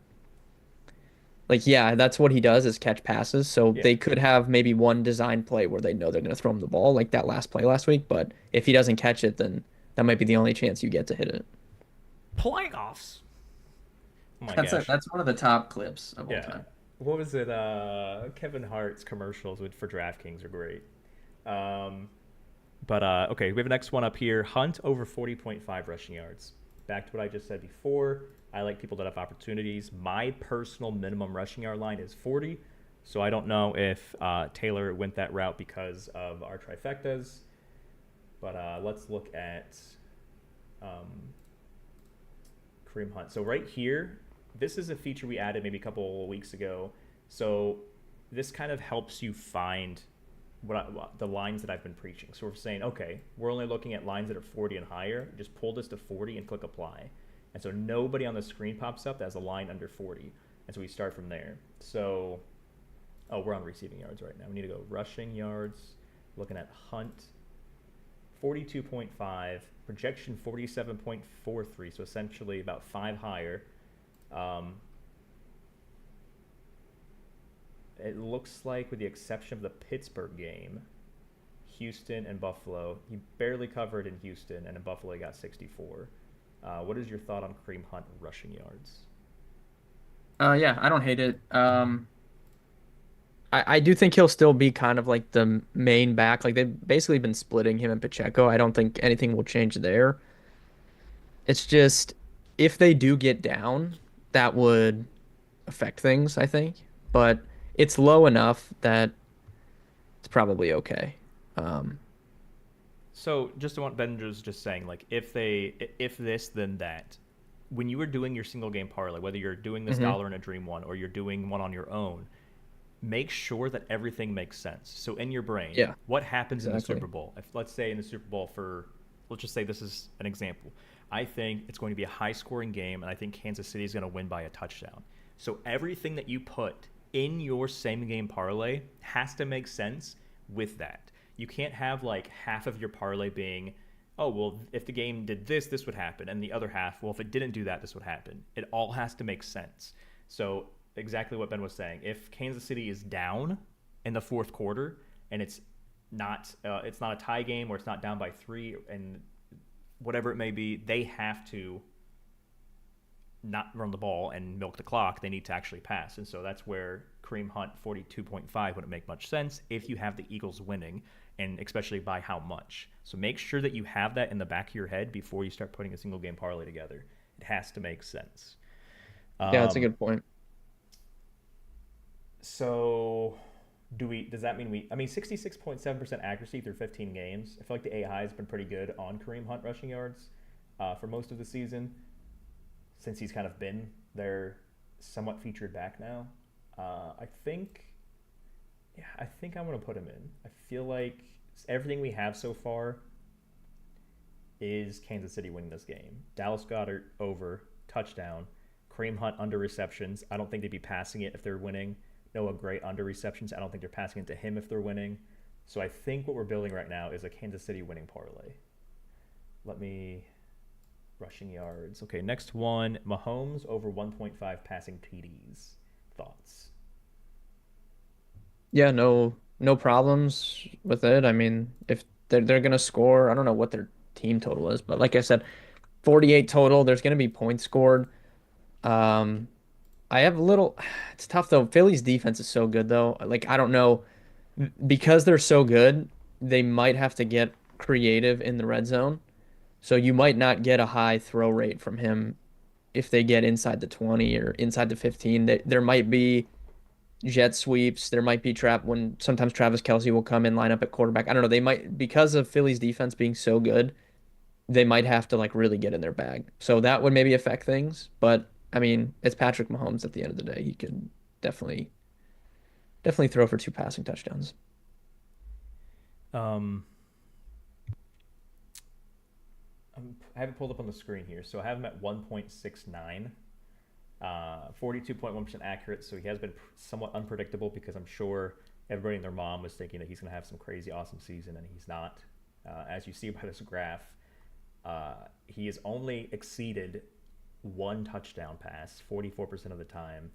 like, yeah, that's what he does is catch passes. So Yeah. they could have maybe one design play where they know they're going to throw him the ball, like that last play last week. But if he doesn't catch it, then that might be the only chance you get to hit it. Playoffs. Oh my That's gosh. that's one of the top clips of all Yeah. time. What was it? Kevin Hart's commercials for DraftKings are great. But okay, we have the next one up here. Hunt over 40.5 rushing yards. Back to what I just said before. I like people that have opportunities. My personal minimum rushing yard line is 40. So I don't know if Taylor went that route because of our trifectas. But let's look at Kareem Hunt. So right here, this is a feature we added maybe a couple weeks ago. So this kind of helps you find the lines that I've been preaching. So we're saying, okay, we're only looking at lines that are 40 and higher. Just pull this to 40 and click apply. And so nobody on the screen pops up that has a line under 40. And so we start from there. So, we're on receiving yards right now. We need to go rushing yards. Looking at Hunt, 42.5. Projection 47.43. So essentially about 5 higher. It looks like, with the exception of the Pittsburgh game, Houston and Buffalo, he barely covered in Houston, and in Buffalo he got 64. What is your thought on Kareem Hunt rushing yards? Yeah, I don't hate it. I do think he'll still be kind of like the main back. Like they've basically been splitting him and Pacheco. I don't think anything will change there. It's just if they do get down, that would affect things, I think. But it's low enough that it's probably okay. Um, So just what Ben was just saying, like if this then that, when you were doing your single game parlay, whether you're doing this mhm. dollar in a dream one or you're doing one on your own, make sure that everything makes sense. So in your brain, Yeah, what happens in the exactly. Super Bowl? If let's say in the Super Bowl for let's just say this is an example. I think it's going to be a high scoring game and I think Kansas City is going to win by a touchdown. So everything that you put in your same game parlay has to make sense with that. You can't have like half of your parlay being, oh, well, if the game did this, this would happen. And the other half, well, if it didn't do that, this would happen. It all has to make sense. So, exactly what Ben was saying. If Kansas City is down in the fourth quarter and it's not a tie game or it's not down by 3 and whatever it may be, they have to not run the ball and milk the clock. They need to actually pass. And so that's where Kareem Hunt 42.5 wouldn't make much sense if you have the Eagles winning, and especially by how much. So make sure that you have that in the back of your head before you start putting a single game parlay together. It has to make sense. Yeah, that's a Um, good point. so does that mean I mean 66.7% accuracy through 15 games. I feel like the AI has been pretty good on Kareem Hunt rushing yards for most of the season since he's kind of been their somewhat featured back now. I think, yeah, I think I'm gonna put him in. I feel like everything we have so far is Kansas City winning this game. Dallas Goedert over touchdown. Kareem Hunt under receptions. I don't think they'd be passing it if they're winning. Noah Gray under receptions. I don't think they're passing it to him if they're winning. So I think what we're building right now is a Kansas City winning parlay. Let me rushing yards. Okay, next one. Mahomes over 1.5 passing TDs. Thoughts? Yeah, no problems with it. I mean, if they're gonna score, I don't know what their team total is, but like I said, 48 total. There's gonna be points scored. Um, I have a little. It's tough though. Philly's defense is so good though. Like I don't know because they're so good, they might have to get creative in the red zone. So you might not get a high throw rate from him if they get inside the 20 or inside the 15. There might be jet sweeps. There might be trap when sometimes Travis Kelce will come in line up at quarterback. I don't know. They might because of Philly's defense being so good, they might have to like really get in their bag. So that would maybe affect things. But I mean, it's Patrick Mahomes at the end of the day. He could definitely definitely throw for 2 passing touchdowns. Um, I have it pulled up on the screen here. So I have him at 1.69, 42.1% accurate. So he has been somewhat unpredictable because I'm sure everybody and their mom was thinking that he's going to have some crazy awesome season, and he's not. As you see by this graph, he has only exceeded one touchdown pass 44% of the time.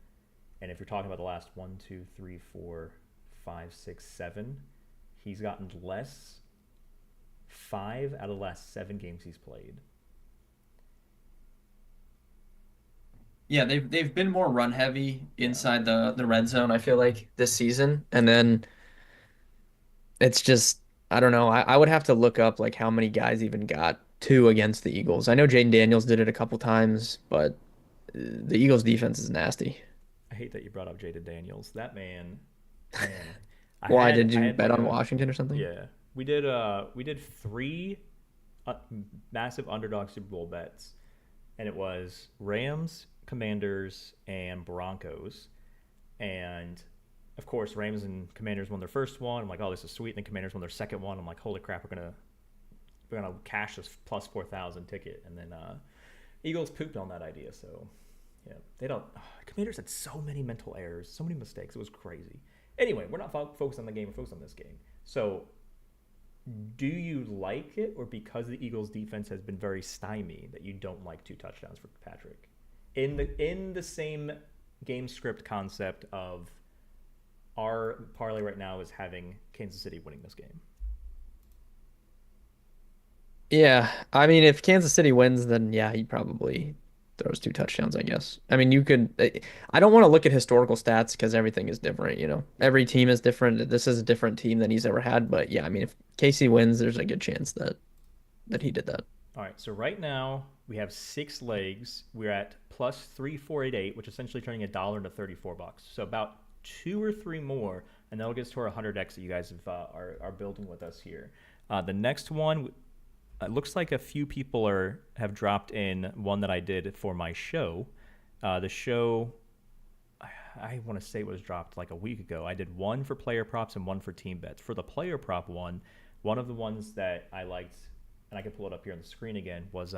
And if you're talking about the last 1, 2, 3, 4, 5, 6, 7, he's gotten less 5 out of the last 7 games he's played. Yeah, they've been more run heavy Yeah. inside the red zone, I feel like. This season. And then it's just, I don't know. I would have to look up like how many guys even got 2 against the Eagles. I know Jaden Daniels did it a couple times, but the Eagles defense is nasty. I hate that you brought up Jada Daniels. That man. Why did I you had bet like on a Washington or something? yeah. We did 3 uh, massive underdog Super Bowl bets, and it was Rams, Commanders, and Broncos. And of course, Rams and Commanders won their first one. I'm like, oh, this is sweet. And the Commanders won their second one. I'm like, holy crap, we're gonna cash this plus 4,000 ticket. And then Eagles pooped on that idea. So yeah, they don't. Commanders had so many mental errors, so many mistakes. It was crazy. Anyway, we're not focused on the game. We're focused on this game. So, do you like it, or because the Eagles' defense has been very stymied, that you don't like 2 touchdowns for Patrick? In the same game script concept of our parlay right now is having Kansas City winning this game. Yeah, I mean, if Kansas City wins, then yeah, he probably throws 2 touchdowns, I guess. I mean, you could. I don't want to look at historical stats because everything is different, you know. Every team is different. This is a different team than he's ever had. But yeah, I mean, if Casey wins, there's a good chance that he did that. All right, so right now we have 6 legs. We're at plus 3488, which is essentially turning $1 into $34. So about 2 or 3 more, and that'll get us to our 100x that you guys have, are building with us here. The next one, it looks like a few people have dropped in one that I did for my show. The show, I want to say it was dropped like a week ago. I did one for player props and one for team bets. For the player prop one of the ones that I liked, and I can pull it up here on the screen again, was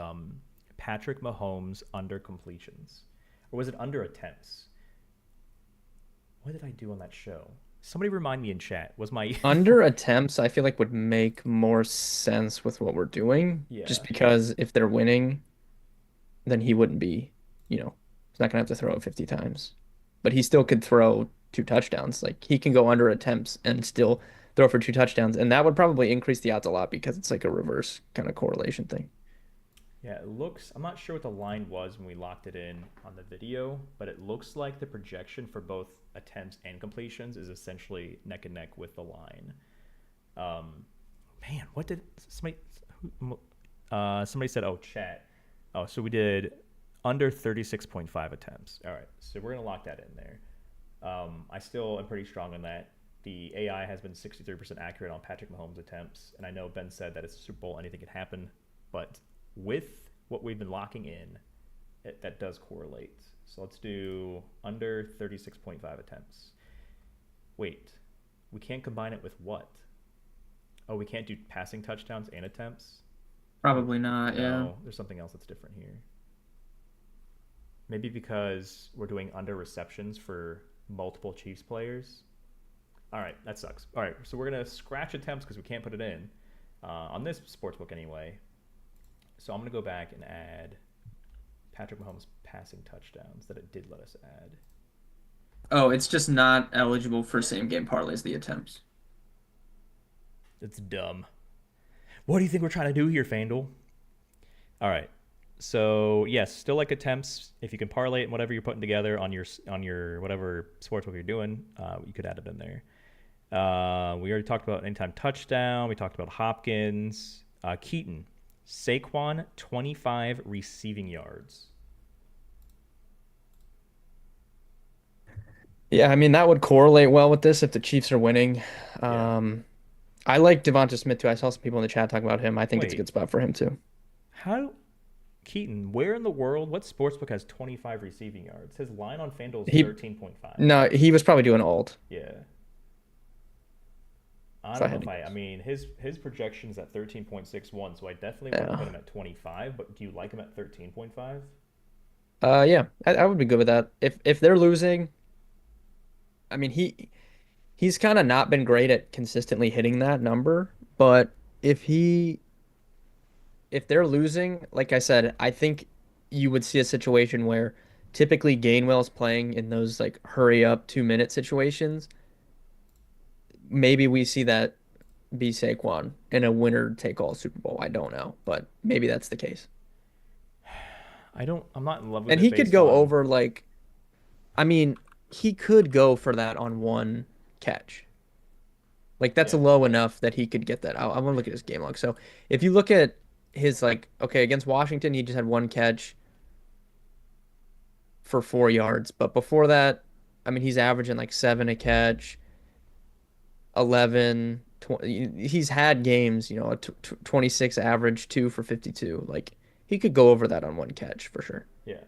Patrick Mahomes under completions. Or was it under attempts? What did I do on that show? Somebody remind me in chat. Was my Under attempts, I feel like would make more sense with what we're doing. Yeah. Just because if they're winning, then he wouldn't be, he's not gonna have to throw it 50 times. But he still could throw 2 touchdowns. Like he can go under attempts and still throw for 2 touchdowns, and that would probably increase the odds a lot because it's like a reverse kind of correlation thing. Yeah, it looks, I'm not sure what the line was when we locked it in on the video, but it looks like the projection for both attempts and completions is essentially neck and neck with the line. Man, what did somebody said, oh, chat. Oh, so we did under 36.5 attempts. All right, so we're going to lock that in there. I still am pretty strong on that. The AI has been 63% accurate on Patrick Mahomes' attempts, and I know Ben said that it's a Super Bowl, anything can happen, but with what we've been locking in, that does correlate. So let's do under 36.5 attempts. Wait, we can't combine it with what? Oh, we can't do passing touchdowns and attempts? Probably not, yeah. No, there's something else that's different here. Maybe because we're doing under receptions for multiple Chiefs players. All right, that sucks. All right, so we're going to scratch attempts because we can't put it in on this sportsbook anyway. So I'm going to go back and add Patrick Mahomes passing touchdowns that it did let us add. Oh, it's just not eligible for same game parlays, the attempts. It's dumb. What do you think we're trying to do here, FanDuel? All right. So, yes, still like attempts. If you can parlay it, whatever you're putting together on your whatever sportsbook you're doing, you could add it in there. We already talked about anytime touchdown. We talked about Hopkins. Keaton. Saquon, 25 receiving yards. Yeah, I mean, that would correlate well with this if the Chiefs are winning. Yeah. I like Devonta Smith, too. I saw some people in the chat talking about him. I think it's a Wait. good spot for him, too. Keaton, where in the world, what sportsbook has 25 receiving yards? His line on FanDuel is 13.5. No, he was probably doing alt. Yeah. I don't know if I mean, his projection's at 13.61, so I definitely want to put him at 25, but do you like him at 13.5? Yeah, I would be good with that. If they're losing, I mean, he's kind of not been great at consistently hitting that number, but if they're losing, like I said, I think you would see a situation where typically Gainwell's playing in those like hurry up 2-minute situations. Maybe we see that be Saquon in a winner take all Super Bowl. I don't know, but maybe that's the case. I'm not in love with And it he could based go on- over like, I mean, he could go for that on one catch. Like that's Yeah. low enough that he could get that. I want to look at his game log. So if you look at his okay, against Washington, he just had one catch for 4 yards. But before that, I mean, he's averaging like 7 a catch, 11, 20. He's had games, a 26 average, 2 for 52. Like he could go over that on one catch for sure. Yeah.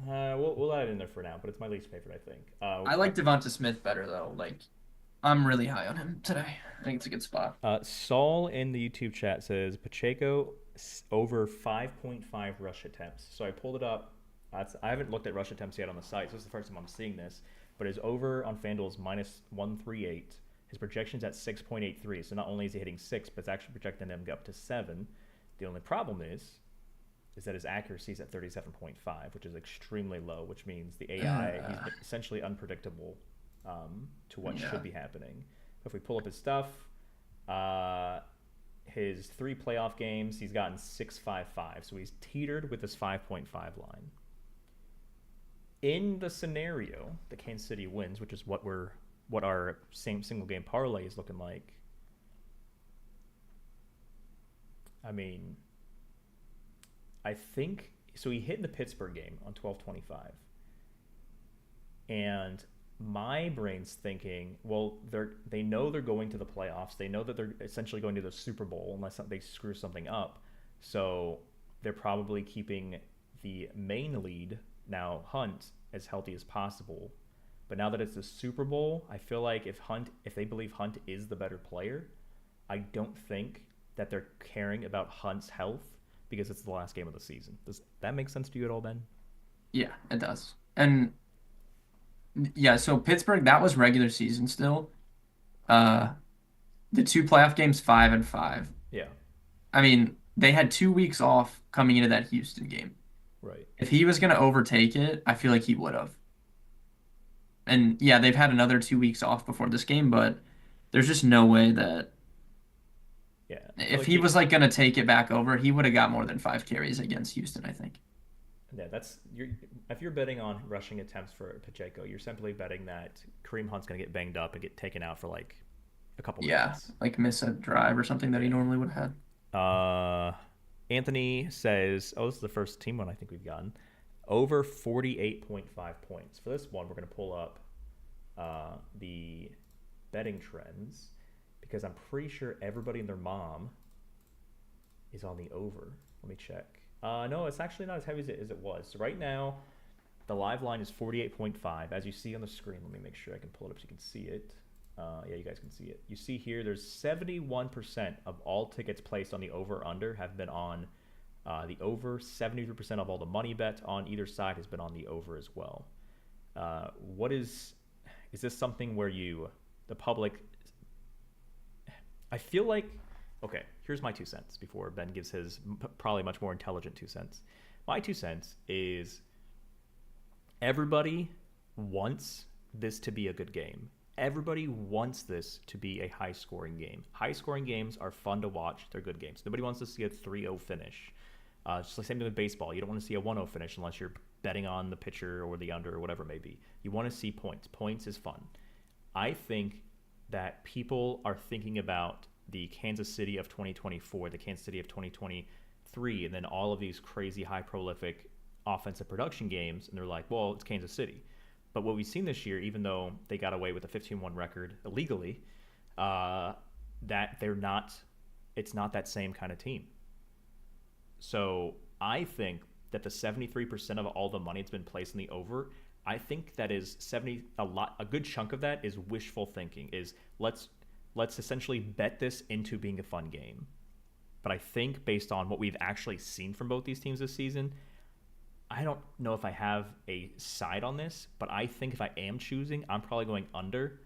We'll add it in there for now, but it's my least favorite, I think. I like Devonta Smith better, though. Like, I'm really high on him today. I think it's a good spot. Saul in the YouTube chat says Pacheco over 5.5 rush attempts. So I pulled it up. I haven't looked at rush attempts yet on the site, so this is the first time I'm seeing this. But his over on FanDuel is minus 138. His projection's at 6.83. So not only is he hitting 6, but it's actually projecting him to go up to 7. The only problem is that his accuracy is at 37.5, which is extremely low, which means the AI, he's been essentially unpredictable to what should be happening. If we pull up his stuff, his 3 playoff games, he's gotten 6.55, so he's teetered with this 5.5 line. In the scenario that Kansas City wins, which is what our same single game parlay is looking like, I mean, I think so. He hit in the Pittsburgh game on 12/25, and my brain's thinking, well, they know they're going to the playoffs. They know that they're essentially going to the Super Bowl unless they screw something up. So they're probably keeping the main lead, now Hunt, as healthy as possible. But now that it's the Super Bowl, I feel like if they believe Hunt is the better player, I don't think that they're caring about Hunt's health because it's the last game of the season. Does that make sense to you at all, Ben? Yeah, it does. And yeah, so Pittsburgh, that was regular season still. The 2 playoff games, 5-5. Yeah, I mean, they had 2 weeks off coming into that Houston game. right. If he was going to overtake it, I feel like he would have. And yeah, they've had another 2 weeks off before this game, but there's just no way that Yeah. if he was like going to take it back over, he would have got more than 5 carries against Houston, I think. Yeah, if you're betting on rushing attempts for Pacheco, you're simply betting that Kareem Hunt's going to get banged up and get taken out for like a couple minutes. Like miss a drive or something that he normally would have had. Anthony says, this is the first team one I think we've gotten. Over 48.5 points. For this one, we're going to pull up the betting trends because I'm pretty sure everybody and their mom is on the over. Let me check. No, it's actually not as heavy as it was. So right now, the live line is 48.5. As you see on the screen, let me make sure I can pull it up so you can see it. Yeah, you guys can see it. You see here, there's 71% of all tickets placed on the over-under have been on the over. 73% of all the money bet on either side has been on the over as well. Is this something where the public, I feel like, okay, here's my 2 cents before Ben gives his probably much more intelligent 2 cents. My 2 cents is everybody wants this to be a good game. Everybody wants this to be a high-scoring game. High-scoring games are fun to watch. They're good games. Nobody wants to see a 3-0 finish. It's the same thing with baseball. You don't want to see a 1-0 finish unless you're betting on the pitcher or the under or whatever it may be. You want to see points. Points is fun. I think that people are thinking about the Kansas City of 2024, the Kansas City of 2023, and then all of these crazy high-prolific offensive production games, and they're like, well, it's Kansas City. But what we've seen this year, even though they got away with a 15-1 record illegally, that it's not that same kind of team. So I think that the 73% of all the money that's been placed in the over, I think that is a good chunk of that is wishful thinking. Is let's essentially bet this into being a fun game. But I think based on what we've actually seen from both these teams this season, I don't know if I have a side on this, but I think if I am choosing, I'm probably going under,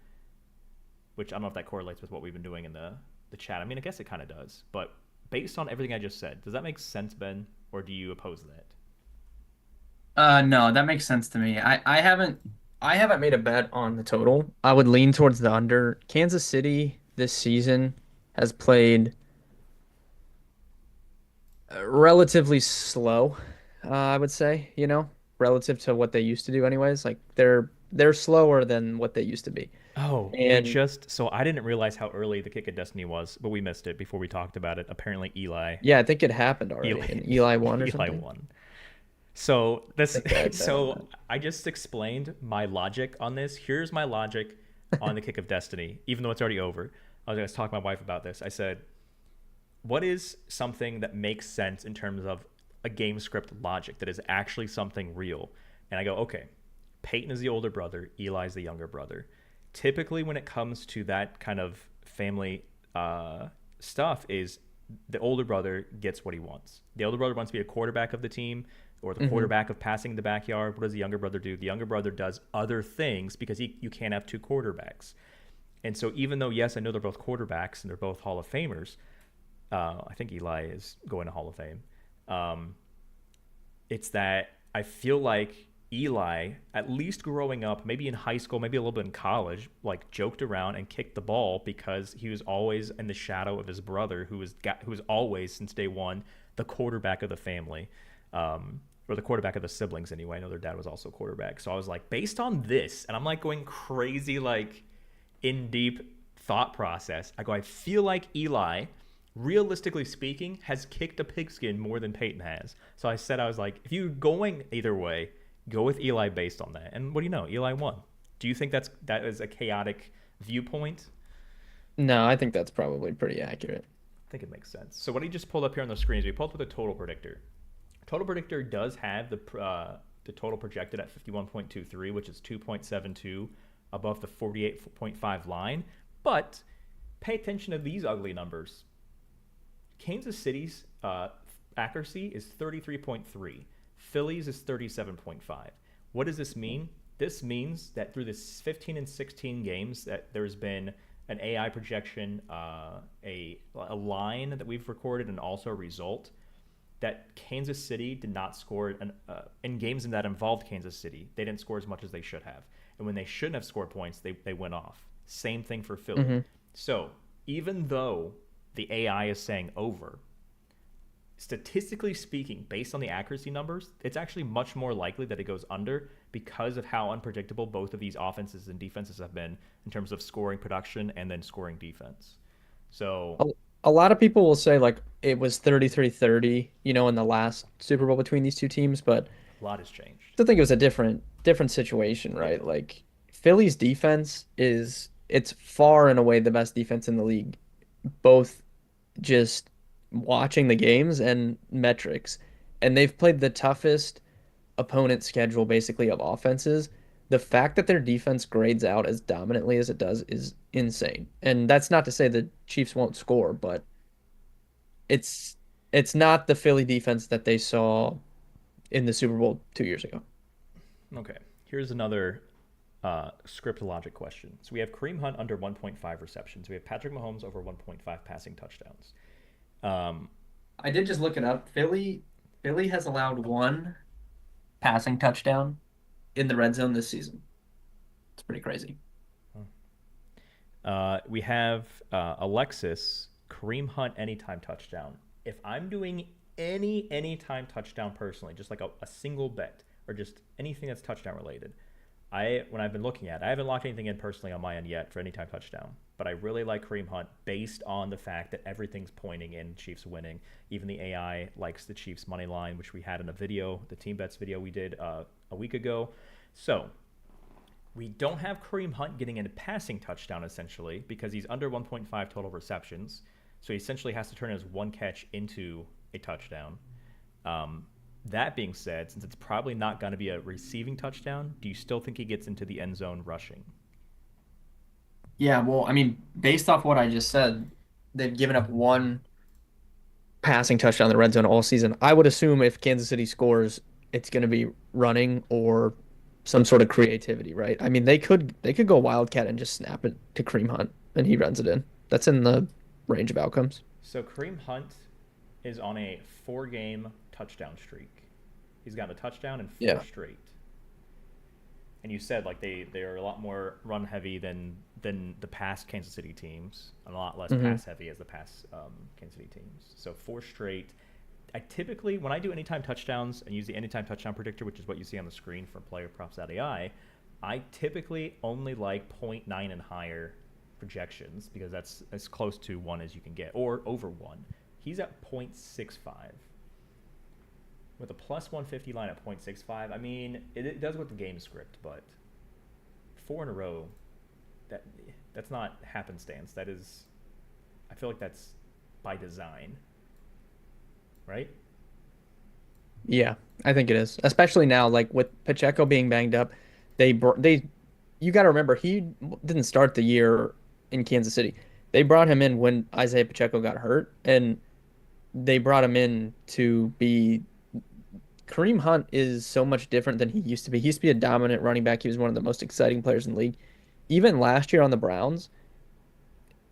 which I don't know if that correlates with what we've been doing in the chat. I mean, I guess it kind of does. But based on everything I just said, does that make sense, Ben? Or do you oppose that? No, that makes sense to me. I haven't made a bet on the total. I would lean towards the under. Kansas City this season has played relatively slow, I would say, relative to what they used to do anyways. Like they're slower than what they used to be. Oh, and so I didn't realize how early the kick of destiny was, but we missed it before we talked about it. Apparently Eli. Yeah, I think it happened already. Eli won or Eli something. won. So I just explained my logic on this. Here's my logic on the kick of destiny, even though it's already over. I was talking to my wife about this. I said, what is something that makes sense in terms of a game script logic that is actually something real? And I go, okay, Peyton is the older brother, Eli's the younger brother. Typically when it comes to that kind of family stuff is the older brother gets what he wants. The older brother wants to be a quarterback of the team or the quarterback of passing the backyard. What does the younger brother do? The younger brother does other things because you can't have 2 quarterbacks. And so even though, yes, I know they're both quarterbacks and they're both Hall of Famers, I think Eli is going to Hall of Fame. It's that I feel like Eli, at least growing up, maybe in high school, maybe a little bit in college, like joked around and kicked the ball because he was always in the shadow of his brother, who was always since day one the quarterback of the family, or the quarterback of the siblings anyway. I know their dad was also quarterback. So I was like, based on this, and I'm like going crazy, like in deep thought process. I go, I feel like Eli, realistically speaking, has kicked a pigskin more than Peyton has. So I was like, if you're going either way, go with Eli based on that. And what do you know? Eli won. Do you think that is a chaotic viewpoint? No, I think that's probably pretty accurate. I think it makes sense. So what he just pulled up here on the screen is we pulled up the total predictor. Total predictor does have the total projected at 51.23, which is 2.72 above the 48.5 line. But pay attention to these ugly numbers. Kansas City's accuracy is 33.3. Philly's is 37.5. What does this mean? This means that through this 15 and 16 games that there's been an AI projection, a line that we've recorded, and also a result that Kansas City did not score in games that involved Kansas City. They didn't score as much as they should have. And when they shouldn't have scored points, they went off. Same thing for Philly. Mm-hmm. So even though the AI is saying over, statistically speaking, based on the accuracy numbers, it's actually much more likely that it goes under because of how unpredictable both of these offenses and defenses have been in terms of scoring production and then scoring defense. So a lot of people will say like it was 33-30, in the last Super Bowl between these two teams, but a lot has changed. I still think it was a different situation, right? Yeah. Like Philly's defense it's far and away the best defense in the league, both just watching the games and metrics. And they've played the toughest opponent schedule basically of offenses. The fact that their defense grades out as dominantly as it does is insane. And that's not to say the Chiefs won't score, but it's not the Philly defense that they saw in the Super Bowl 2 years ago. Okay. Here's another script logic question. So we have Kareem Hunt under 1.5 receptions. We have Patrick Mahomes over 1.5 passing touchdowns. I did just look it up. Philly has allowed one passing touchdown in the red zone this season. It's pretty crazy. We have Alexis, Kareem Hunt anytime touchdown. If I'm doing any anytime touchdown personally, just like a single bet or just anything that's touchdown related, when I've been looking at it, I haven't locked anything in personally on my end yet for anytime touchdown, but I really like Kareem Hunt based on the fact that everything's pointing in Chiefs winning. Even the AI likes the Chiefs money line, which we had in a video, the Team Bets video we did a week ago. So we don't have Kareem Hunt getting a passing touchdown essentially because he's under 1.5 total receptions. So he essentially has to turn his one catch into a touchdown. That being said, since it's probably not going to be a receiving touchdown, do you still think he gets into the end zone rushing? Yeah, well, I mean, based off what I just said, they've given up one passing touchdown in the red zone all season. I would assume if Kansas City scores, it's going to be running or some sort of creativity, right? I mean, they could go Wildcat and just snap it to Kareem Hunt and he runs it in. That's in the range of outcomes. So Kareem Hunt is on a 4-game touchdown streak. He's gotten a touchdown in 4 straight. And you said like they're a lot more run heavy than the past Kansas City teams, and a lot less pass heavy as the past Kansas City teams. So 4 straight. I typically, when I do anytime touchdowns and use the anytime touchdown predictor, which is what you see on the screen from PlayerProps.ai, I typically only like 0.9 and higher projections because that's as close to 1 as you can get, or over 1. He's at 0.65. With a plus 150 line at 0.65, I mean, it does with the game script, but 4 in a row, that's not happenstance. That is, I feel like that's by design, right? Yeah, I think it is. Especially now, like with Pacheco being banged up, you got to remember he didn't start the year in Kansas City. They brought him in when Isaiah Pacheco got hurt, and they brought him in to be. Kareem Hunt is so much different than he used to be. He used to be a dominant running back. He was one of the most exciting players in the league. Even last year on the Browns,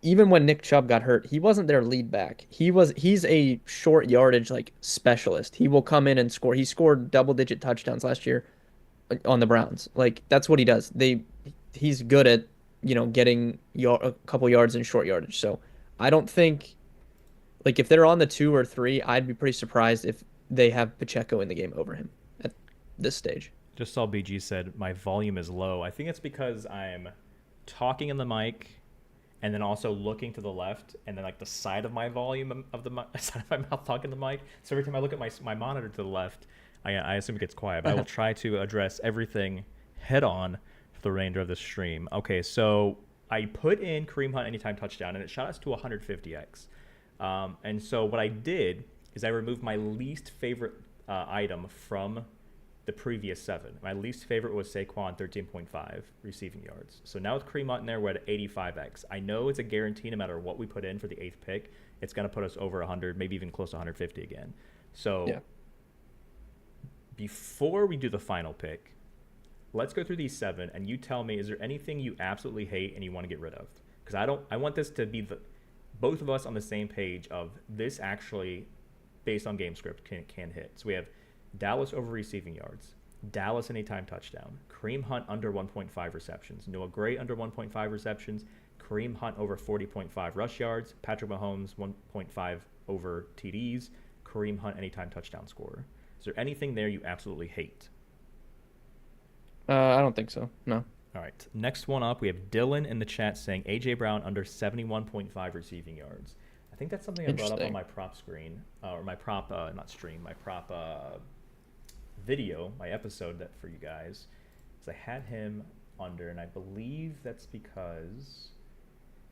even when Nick Chubb got hurt, he wasn't their lead back. He's a short yardage like specialist. He will come in and score. He scored double-digit touchdowns last year on the Browns. Like that's what he does. He's good at, getting a couple yards in short yardage. So I don't think like if they're on the 2 or 3, I'd be pretty surprised if they have Pacheco in the game over him at this stage. Just saw BG said my volume is low. I think it's because I'm talking in the mic and then also looking to the left and then like the side of my volume of the side of my mouth talking to the mic. So every time I look at my monitor to the left, I assume it gets quiet. But I will try to address everything head on for the remainder of the stream. Okay, so I put in Kareem Hunt anytime touchdown, and it shot us to 150x. And so what I did is I removed my least favorite item from the previous 7. My least favorite was Saquon, 13.5 receiving yards. So now with Kareem Hunt in there, we're at 85x. I know it's a guarantee no matter what we put in for the 8th pick, it's going to put us over 100, maybe even close to 150 again. So before we do the final pick, let's go through these 7, and you tell me, is there anything you absolutely hate and you want to get rid of? Because I want this to be both of us on the same page of this actually, based on game script, can hit. So we have Dallas over receiving yards, Dallas anytime touchdown, Kareem Hunt under 1.5 receptions, Noah Gray under 1.5 receptions, Kareem Hunt over 40.5 rush yards, Patrick Mahomes 1.5 over TDs, Kareem Hunt anytime touchdown scorer. Is there anything there you absolutely hate? I don't think so. No. All right. Next one up, we have Dylan in the chat saying A.J. Brown under 71.5 receiving yards. I think that's something I brought up on my prop screen, or my prop, not stream, my prop video, my episode that for you guys. Because I had him under, and I believe that's because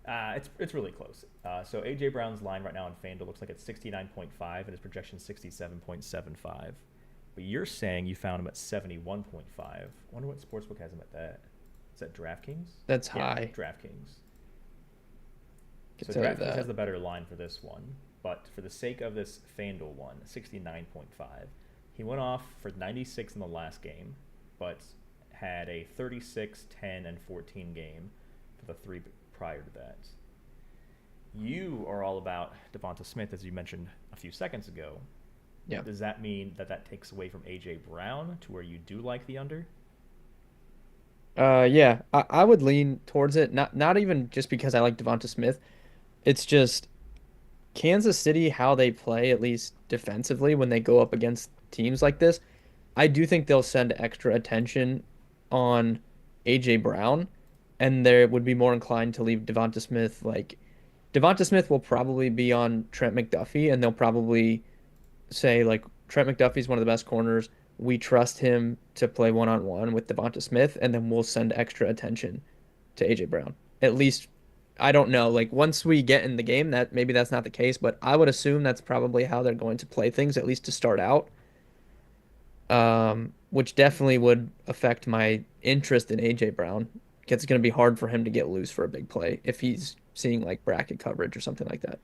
it's really close. So A.J. Brown's line right now on FanDuel looks like it's 69.5, and his projection 67.75. But you're saying you found him at 71.5. I wonder what sportsbook has him at that. Is that DraftKings? That's high. DraftKings. So DraftKings has the better line for this one. But for the sake of this FanDuel one, 69.5. He went off for 96 in the last game, but had a 36, 10, and 14 game for the 3 prior to that. You are all about Devonta Smith, as you mentioned a few seconds ago. Yeah. Does that mean that takes away from A.J. Brown to where you do like the under? Yeah, I would lean towards it. Not even just because I like Devonta Smith. It's just Kansas City, how they play, at least defensively, when they go up against teams like this. I do think they'll send extra attention on A.J. Brown, and they would be more inclined to leave Devonta Smith. Like, Devonta Smith will probably be on Trent McDuffie, and they'll probably say, like, Trent McDuffie's one of the best corners. We trust him to play one-on-one with Devonta Smith, and then we'll send extra attention to A.J. Brown. At least, I don't know. Like, once we get in the game, that maybe that's not the case, but I would assume that's probably how they're going to play things, at least to start out. Which definitely would affect my interest in A.J. Brown. It's going to be hard for him to get loose for a big play if he's seeing, like, bracket coverage or something like that.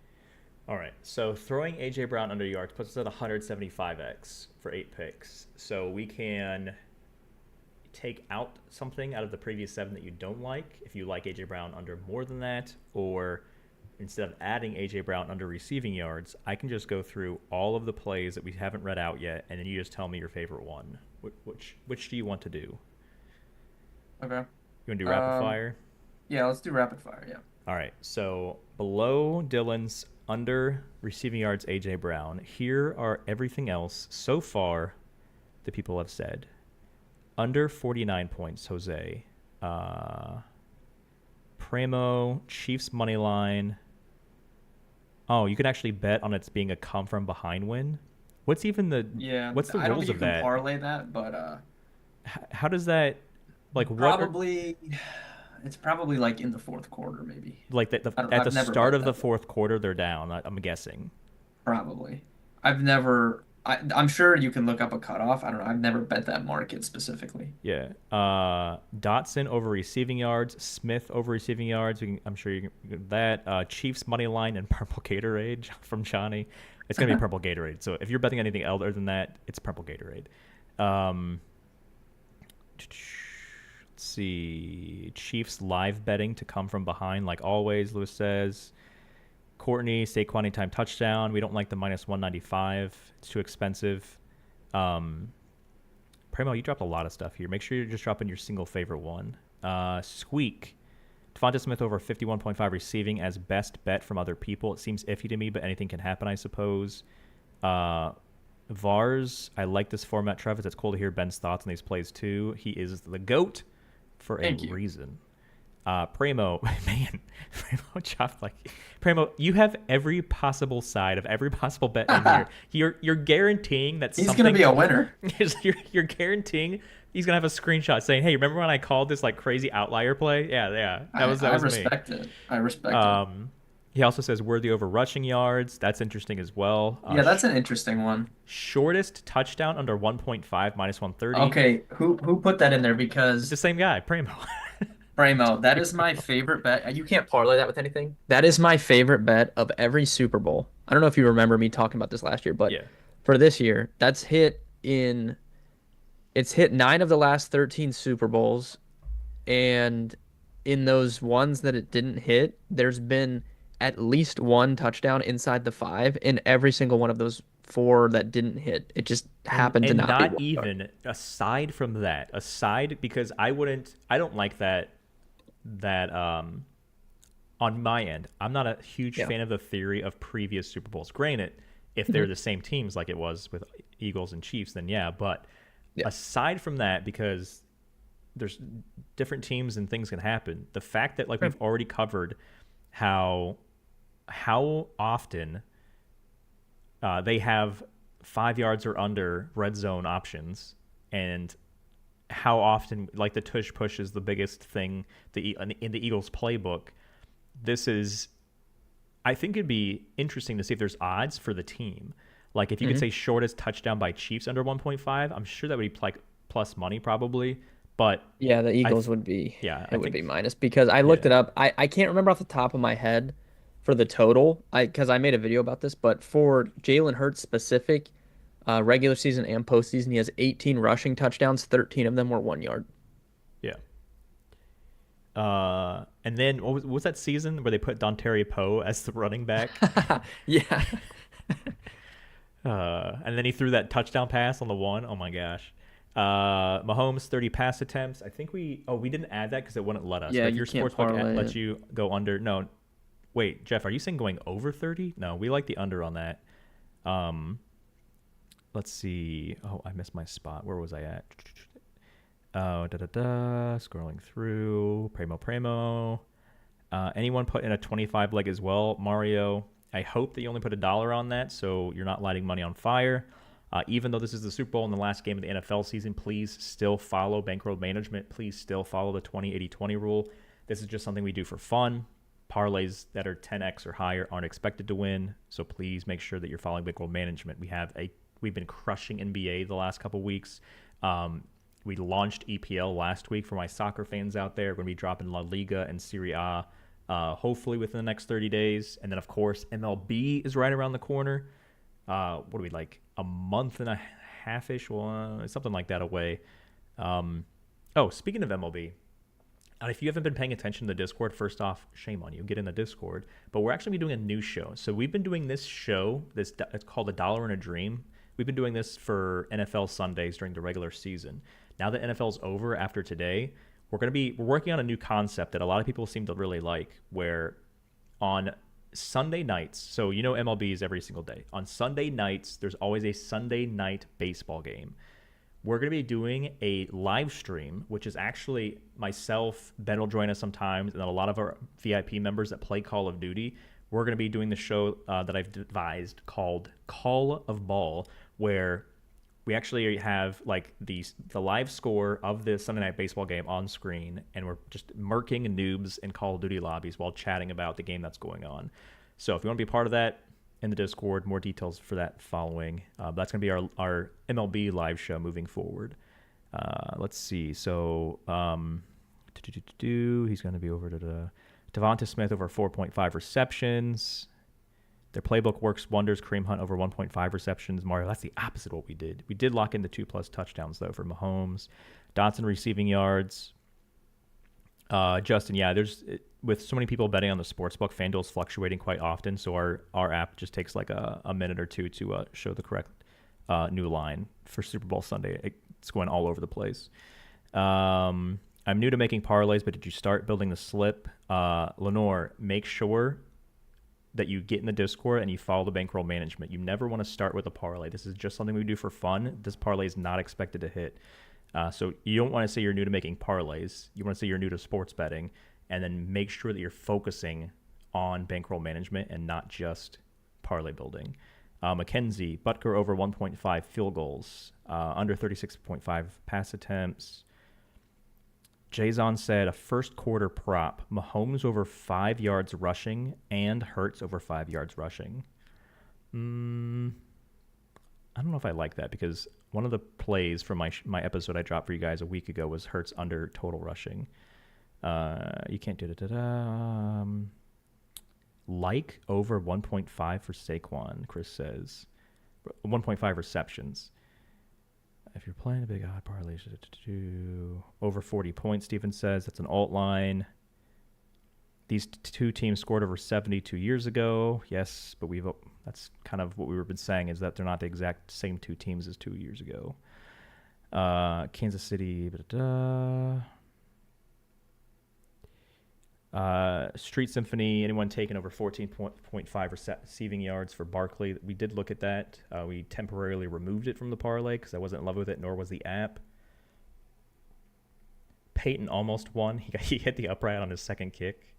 All right, so throwing A.J. Brown under yards puts us at 175x for 8 picks. So we can take out something out of the previous 7 that you don't like, if you like A.J. Brown under more than that, or instead of adding A.J. Brown under receiving yards, I can just go through all of the plays that we haven't read out yet, and then you just tell me your favorite one. Which do you want to do? Okay. You want to do rapid fire? Yeah, let's do rapid fire, yeah. All right, so below Dylan's under receiving yards A.J. Brown, here are everything else so far that people have said. Under 49 points, Jose. Primo, Chiefs money line. Oh, you can actually bet on it's being a come from behind win. What's even the What's the rules of that? I don't think you can parlay that, but how does that probably it's probably like in the fourth quarter, maybe. Like at the start of the fourth quarter, they're down. I'm guessing. Probably. I'm sure you can look up a cutoff. I don't know. I've never bet that market specifically. Yeah. Dotson over receiving yards. Smith over receiving yards. I'm sure you can get that. Chiefs money line and purple Gatorade from Johnny. It's gonna be purple Gatorade. So if you're betting anything other than that, it's purple Gatorade. Let's see. Chiefs live betting to come from behind, like always, Lewis says. Courtney, Saquon anytime touchdown. We don't like the minus 195. It's too expensive. Primo, you dropped a lot of stuff here. Make sure you're just dropping your single favorite one. Squeak. Devonta Smith over 51.5 receiving as best bet from other people. It seems iffy to me, but anything can happen, I suppose. Vars, I like this format, Travis. It's cool to hear Ben's thoughts on these plays, too. He is the GOAT for a reason. Primo, man, Primo chopped like Primo. You have every possible side of every possible bet in here. You're guaranteeing that He's something. gonna be a winner. You're guaranteeing he's gonna have a screenshot saying, "Hey, remember when I called this like crazy outlier play? Yeah, that was I me." respect it. I respect it. He also says worthy over rushing yards. That's interesting as well. Yeah, that's an interesting one. Shortest touchdown under 1.5 -130. Okay, who put that in there? It's the Because same guy, Primo. Bramo, that is my favorite bet. You can't Parlay that with anything. That is my favorite bet of every Super Bowl. I don't know if you remember me talking about this last year, but Yeah. for this year, it's hit 9 of the last 13 Super Bowls, and in those ones that it didn't hit, there's been at least one touchdown inside the 5 in every single one of those 4 that didn't hit. It just happened to And not not be even aside from that, because I don't like that on my end. I'm not a huge fan of the theory of previous Super Bowls. Granted, if they're the same teams like it was with Eagles and Chiefs, then yeah, but aside from that, because there's different teams and things can happen, the fact that like we've already covered how often they have 5 yards or under red zone options, and how often like the tush push is the biggest thing in the Eagles playbook. I think it'd be interesting to see if there's odds for the team. Like if you could say shortest touchdown by Chiefs under 1.5, I'm sure that would be like plus money probably. But yeah, the Eagles would be minus, because I looked it up. I can't remember off the top of my head for the total, because I made a video about this, but for Jalen Hurts specific, regular season and postseason, he has 18 rushing touchdowns. 13 of them were 1 yard. Yeah. And then what was that season where they put Dontari Poe as the running back? Yeah. And then he threw that touchdown pass on the 1. Oh my gosh. Mahomes 30 pass attempts. I think we didn't add that because it wouldn't let us. Yeah, like you your can't sportsbook parlay lets it. you go under. No, wait, Jeff, are you saying going over 30? No, we like the under on that. Let's see. Oh, I missed my spot. Where was I at? Oh, scrolling through. Primo. Anyone put in a 25 leg as well? Mario, I hope that you only put $1 on that, so you're not lighting money on fire. Even though this is the Super Bowl and the last game of the NFL season, please still follow bankroll management. Please still follow the 20-80-20 rule. This is just something we do for fun. Parlays that are 10x or higher aren't expected to win, so please make sure that you're following bankroll management. We've been crushing NBA the last couple weeks. We launched EPL last week for my soccer fans out there. We're going to be dropping La Liga and Serie A hopefully within the next 30 days. And then, of course, MLB is right around the corner. What are we, like a month and a half-ish? Something like that away. Speaking of MLB, and if you haven't been paying attention to the Discord, first off, shame on you. Get in the Discord. But we're actually doing a new show. So we've been doing this show. It's called A Dollar and a Dream. We've been doing this for NFL Sundays during the regular season. Now that NFL's over after today, we're working on a new concept that a lot of people seem to really like, where on Sunday nights, so MLB is every single day. On Sunday nights, there's always a Sunday night baseball game. We're going to be doing a live stream, which is actually myself, Ben will join us sometimes, and then a lot of our VIP members that play Call of Duty. We're going to be doing the show that I've devised called Call of Ball, where we actually have like the live score of the Sunday night baseball game on screen, and we're just murking noobs in Call of Duty lobbies while chatting about the game that's going on. So if you want to be part of that, in the Discord, more details for that following. That's going to be our MLB live show moving forward. Let's see. So he's going to be over to the Devonta Smith over 4.5 receptions. Their playbook works wonders. Kareem Hunt over 1.5 receptions. Mario, that's the opposite of what we did. We did lock in the 2+ touchdowns, though, for Mahomes. Dotson receiving yards. Justin, with so many people betting on the sportsbook, FanDuel's fluctuating quite often, so our app just takes like a minute or two to show the correct new line for Super Bowl Sunday. It's going all over the place. I'm new to making parlays, but did you start building the slip? Lenore, make sure that you get in the Discord and you follow the bankroll management. You never want to start with a parlay. This is just something we do for fun. This parlay is not expected to hit. So you don't want to say you're new to making parlays. You want to say you're new to sports betting. and then make sure that you're focusing on bankroll management and not just parlay building. Mackenzie, Butker over 1.5 field goals, under 36.5 pass attempts. Jason said a first quarter prop, Mahomes over 5 yards rushing and Hurts over 5 yards rushing. I don't know if I like that because one of the plays from my episode I dropped for you guys a week ago was Hurts under total rushing. You can't do it. Like over 1.5 for Saquon, Chris says. 1.5 receptions. If you're playing a big odd parlay, over 40 points, Steven says. That's an alt line. These two teams scored over 72 years ago. Yes, but that's kind of what we've been saying, is that they're not the exact same two teams as 2 years ago. Kansas City. Street Symphony, anyone taking over 14.5 receiving yards for Barkley? We did look at that. We temporarily removed it from the parlay because I wasn't in love with it, nor was the app. Peyton almost won. He hit the upright on his second kick.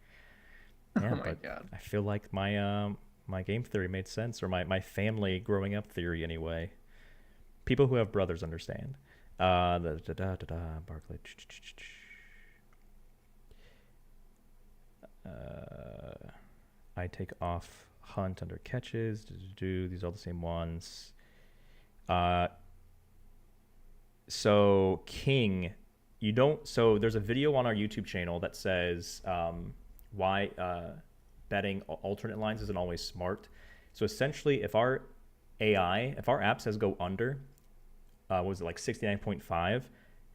Yeah, oh my God. I feel like my game theory made sense, or my family growing up theory anyway. People who have brothers understand. Barkley. I take off Hunt under catches. These are all the same ones. So King, you don't. So there's a video on our YouTube channel that says why betting alternate lines isn't always smart. So essentially, if our app says go under, what was it, like 69.5,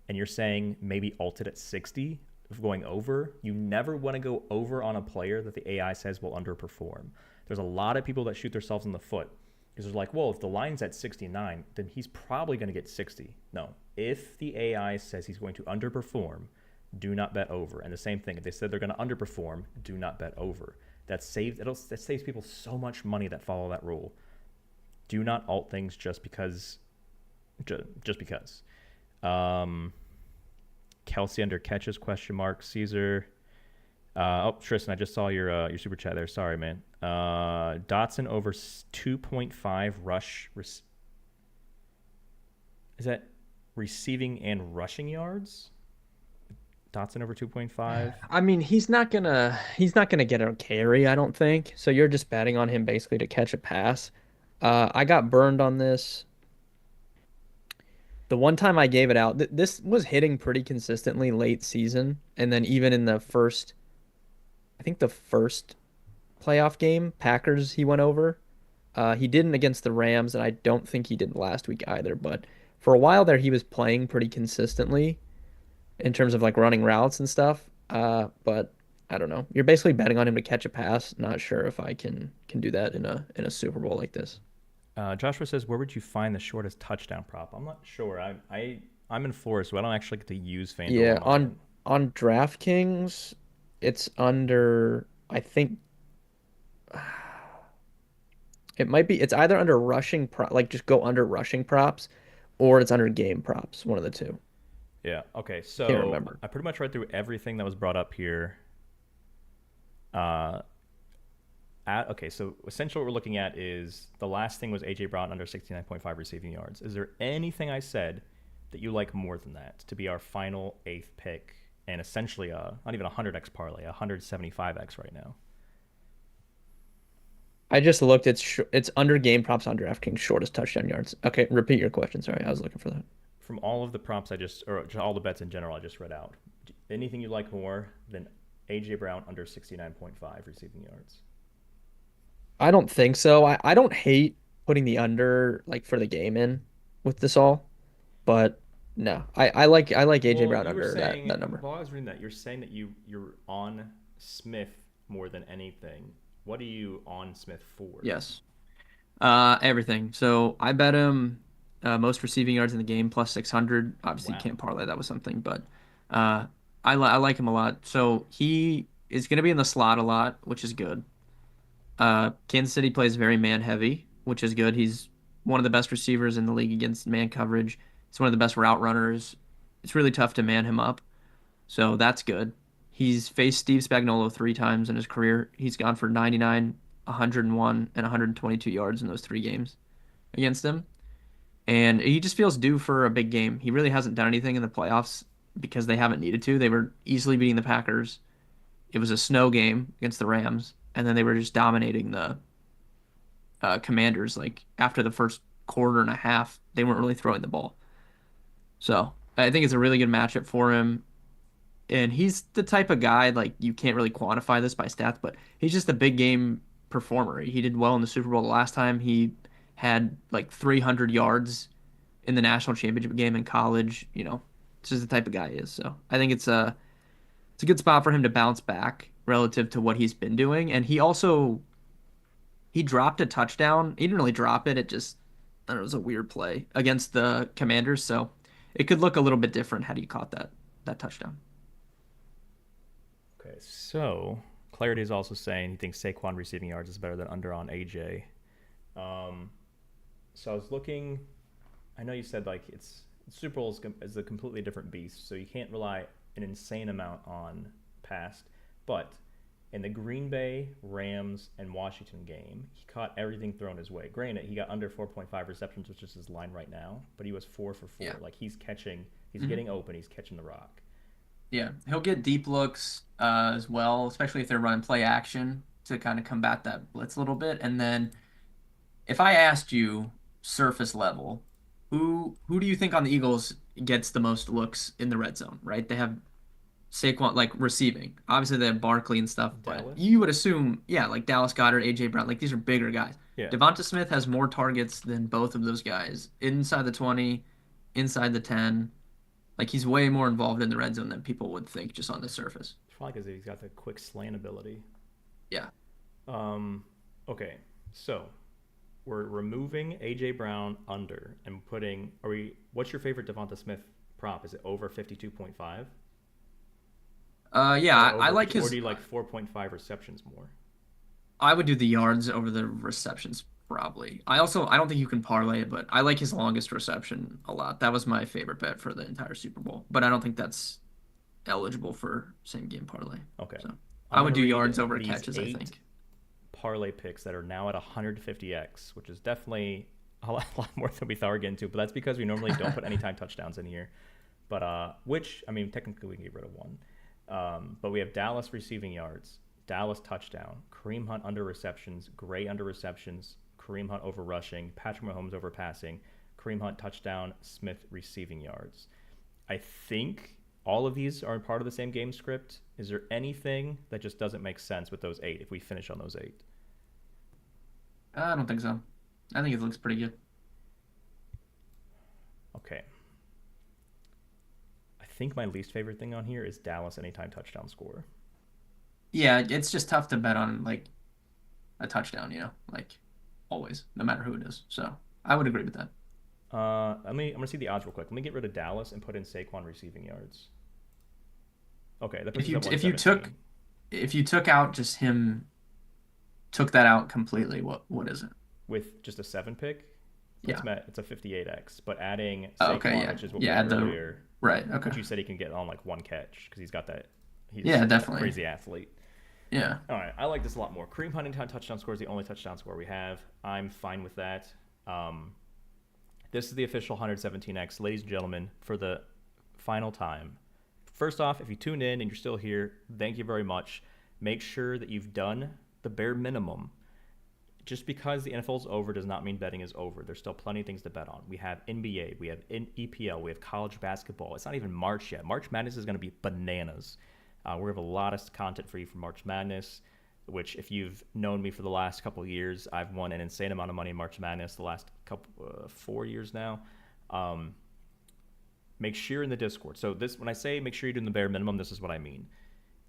and you're saying maybe alt it at 60 of going over, you never want to go over on a player that the AI says will underperform. There's a lot of people that shoot themselves in the foot because they're like, well, if the line's at 69, then he's probably going to get 60. No, if the AI says he's going to underperform, do not bet over. And the same thing, if they said they're going to underperform, do not bet over. That saves people so much money that follow that rule. Do not alt things just because. Kelsey under catches, ? Caesar. Tristan, I just saw your super chat there. Sorry, man. Dotson over 2.5 rush. Is that receiving and rushing yards? Dotson over 2.5. I mean, he's not gonna get a carry, I don't think. So you're just betting on him basically to catch a pass. I got burned on this. The one time I gave it out, this was hitting pretty consistently late season, and then even in the first playoff game, Packers, he went over. He didn't against the Rams, and I don't think he did last week either. But for a while there, he was playing pretty consistently in terms of like running routes and stuff. But I don't know. You're basically betting on him to catch a pass. Not sure if I can do that in a Super Bowl like this. Joshua says, where would you find the shortest touchdown prop? I'm not sure. I'm in Florida, so I don't actually get to use FanDuel. Yeah, on DraftKings, it's under, I think, it's either under rushing like just go under rushing props, or it's under game props, one of the two. Yeah. Okay. So Can't remember. I pretty much read through everything that was brought up here. Okay, so essentially what we're looking at is the last thing was A.J. Brown under 69.5 receiving yards. Is there anything I said that you like more than that to be our final 8th pick, and essentially not even a 100X parlay, a 175X right now? I just looked. It's under game props on DraftKings, shortest touchdown yards. Okay, repeat your question. Sorry, I was looking for that. From all of the props or just all the bets in general I just read out, anything you like more than A.J. Brown under 69.5 receiving yards? I don't think so. I don't hate putting the under like for the game in with this all, but no, I like AJ Brown under that number. While I was reading that, you're saying that you're on Smith more than anything. What are you on Smith for? Yes, everything. So I bet him most receiving yards in the game plus 600. Obviously, Wow. You can't parlay that with something, but I like him a lot. So he is going to be in the slot a lot, which is good. Kansas City plays very man heavy, which is good. He's one of the best receivers in the league against man coverage. He's one of the best route runners. It's really tough to man him up. So that's good. He's faced Steve Spagnuolo 3 times in his career. He's gone for 99, 101, and 122 yards in those 3 games against him. And he just feels due for a big game. He really hasn't done anything in the playoffs because they haven't needed to. They were easily beating the Packers. It was a snow game against the Rams, and then they were just dominating the Commanders. Like after the first quarter and a half, they weren't really throwing the ball. So I think it's a really good matchup for him. And he's the type of guy, like, you can't really quantify this by stats, but he's just a big game performer. He did well in the Super Bowl the last time. He had like 300 yards in the national championship game in college. This is the type of guy he is. So I think it's a good spot for him to bounce back relative to what he's been doing. And he dropped a touchdown. He didn't really drop it. I don't know, it was a weird play against the Commanders. So it could look a little bit different had he caught that touchdown. Okay, so Clarity is also saying he thinks Saquon receiving yards is better than under on AJ. So I was looking. I know you said like Super Bowl is a completely different beast, so you can't rely an insane amount on past. But in the Green Bay, Rams, and Washington game, he caught everything thrown his way. Granted, he got under 4.5 receptions, which is his line right now, but he was 4 for 4. Yeah. Like he's getting open, he's catching the rock. Yeah, he'll get deep looks as well, especially if they're running play action to kind of combat that blitz a little bit. And then if I asked you surface level, who do you think on the Eagles gets the most looks in the red zone, right? They have Saquon, like receiving. Obviously, they have Barkley and stuff, Dallas? but you would assume, yeah, like Dallas Goedert, A.J. Brown, like these are bigger guys. Yeah. Devonta Smith has more targets than both of those guys. Inside the 20, inside the 10. Like, he's way more involved in the red zone than people would think just on the surface. It's probably because he's got the quick slant ability. Yeah. Okay, so we're removing A.J. Brown under and putting... What's your favorite Devonta Smith prop? Is it over 52.5? Yeah, I like his... Or do you like 4.5 receptions more? I would do the yards over the receptions, probably. I don't think you can parlay it, but I like his longest reception a lot. That was my favorite bet for the entire Super Bowl. But I don't think that's eligible for same game parlay. Okay. So I would do yards over catches, I think. Parlay picks that are now at 150x, which is definitely a lot more than we thought we were getting to, but that's because we normally don't put anytime touchdowns in here. But technically we can get rid of one. But we have Dallas receiving yards, Dallas touchdown, Kareem Hunt under receptions, Gray under receptions, Kareem Hunt over rushing, Patrick Mahomes over passing, Kareem Hunt touchdown, Smith receiving yards. I think all of these are part of the same game script. Is there anything that just doesn't make sense with those 8 if we finish on those 8? I don't think so. I think it looks pretty good. Okay. I think my least favorite thing on here is Dallas anytime touchdown score. Yeah, it's just tough to bet on like a touchdown, like always, no matter who it is. So I would agree with that. I'm gonna see the odds real quick. Let me get rid of Dallas and put in Saquon receiving yards. Okay, that puts us at if you 117. if you took out just him, took that out completely, what is it? With just a 7 pick, Yeah. it's a 58x. But adding Oh, Saquon, okay, yeah. which is what Yeah, we add had the- earlier, Right. Okay. which you said he can get on like one catch because he's got that. He's Yeah, a definitely. crazy athlete. Yeah. All right, I like this a lot more. Kareem Hunt anytime touchdown score is the only touchdown score we have. I'm fine with that. This is the official 117x. Ladies and gentlemen, for the final time. First off, if you tuned in and you're still here, thank you very much. Make sure that you've done the bare minimum. Just because the NFL's over does not mean betting is over. There's still plenty of things to bet on. We have NBA, we have EPL, we have college basketball. It's not even March yet. March Madness is going to be bananas. We have a lot of content for you for March Madness, which if you've known me for the last couple of years, I've won an insane amount of money in March Madness the last 4 years now. Make sure you're in the Discord. So when I say make sure you're doing the bare minimum, this is what I mean.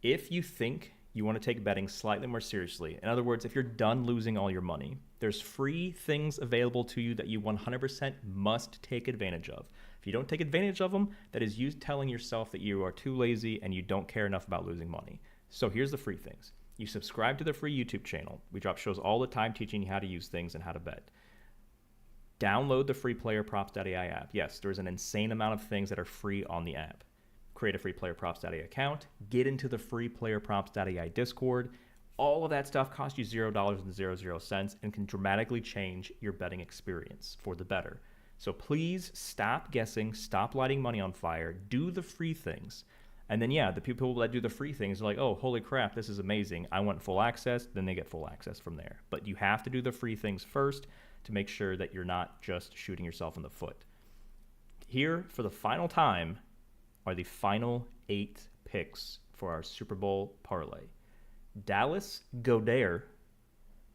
If you think you want to take betting slightly more seriously, in other words, if you're done losing all your money, there's free things available to you that you 100% must take advantage of. If you don't take advantage of them, that is you telling yourself that you are too lazy and you don't care enough about losing money. So here's the free things. You subscribe to the free YouTube channel. We drop shows all the time teaching you how to use things and how to bet. Download the free PlayerProps.ai app. Yes, there's an insane amount of things that are free on the app. create a free PlayerProps.ai account, get into the free PlayerProps.ai Discord. All of that stuff costs you $0.00 and can dramatically change your betting experience for the better. So please stop guessing, stop lighting money on fire, do the free things. And then, yeah, the people that do the free things are like, oh, holy crap, this is amazing. I want full access. Then they get full access from there. But you have to do the free things first to make sure that you're not just shooting yourself in the foot. Here, for the final time, are the final 8 picks for our Super Bowl parlay. Dallas Goedert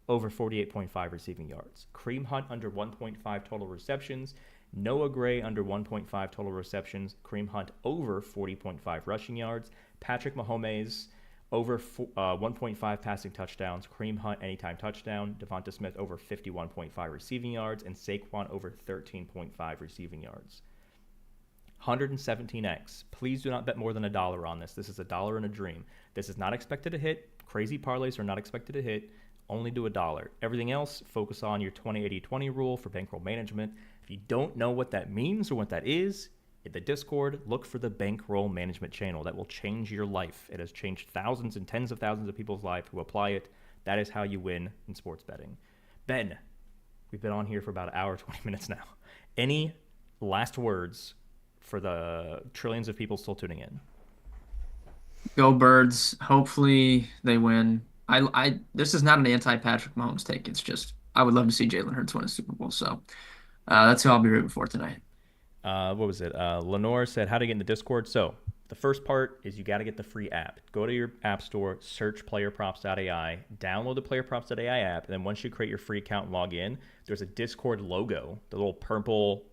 over 48.5 receiving yards. Kareem Hunt under 1.5 total receptions. Noah Gray under 1.5 total receptions. Kareem Hunt over 40.5 rushing yards. Patrick Mahomes over 1.5 passing touchdowns. Kareem Hunt anytime touchdown. Devonta Smith over 51.5 receiving yards. And Saquon over 13.5 receiving yards. 117X. Please do not bet more than $1 on this. This is $1 and a dream. This is not expected to hit. Crazy parlays are not expected to hit. Only do $1. Everything else, focus on your 20-80-20 rule for bankroll management. If you don't know what that means or what that is, in the Discord, look for the bankroll management channel. That will change your life. It has changed thousands and tens of thousands of people's life who apply it. That is how you win in sports betting. Ben, we've been on here for about an hour, 20 minutes now. Any last words for the trillions of people still tuning in? Go Birds. Hopefully they win. This is not an anti-Patrick Mahomes take. It's just I would love to see Jalen Hurts win a Super Bowl. So that's who I'll be rooting for tonight. What was it? Lenore said how to get in the Discord. So the first part is you got to get the free app. Go to your app store, search PlayerProps.ai, download the PlayerProps.ai app, and then once you create your free account and log in, there's a Discord logo, the little purple,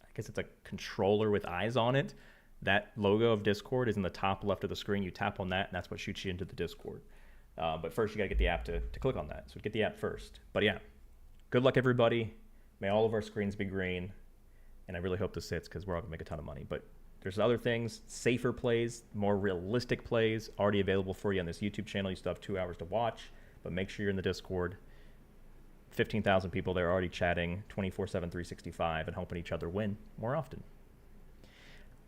I guess it's a controller with eyes on it. That logo of Discord is in the top left of the screen. You tap on that, and that's what shoots you into the Discord. But first, you got to get the app to click on that. So get the app first. But yeah, good luck, everybody. May all of our screens be green. And I really hope this hits because we're all going to make a ton of money. But there's other things, safer plays, more realistic plays already available for you on this YouTube channel. You still have 2 hours to watch. But make sure you're in the Discord. 15,000 people there already chatting 24/7, 365 and helping each other win more often.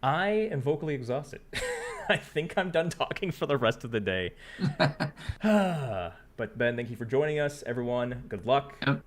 I am vocally exhausted. I think I'm done talking for the rest of the day. But Ben, thank you for joining us. Everyone, good luck. Yep.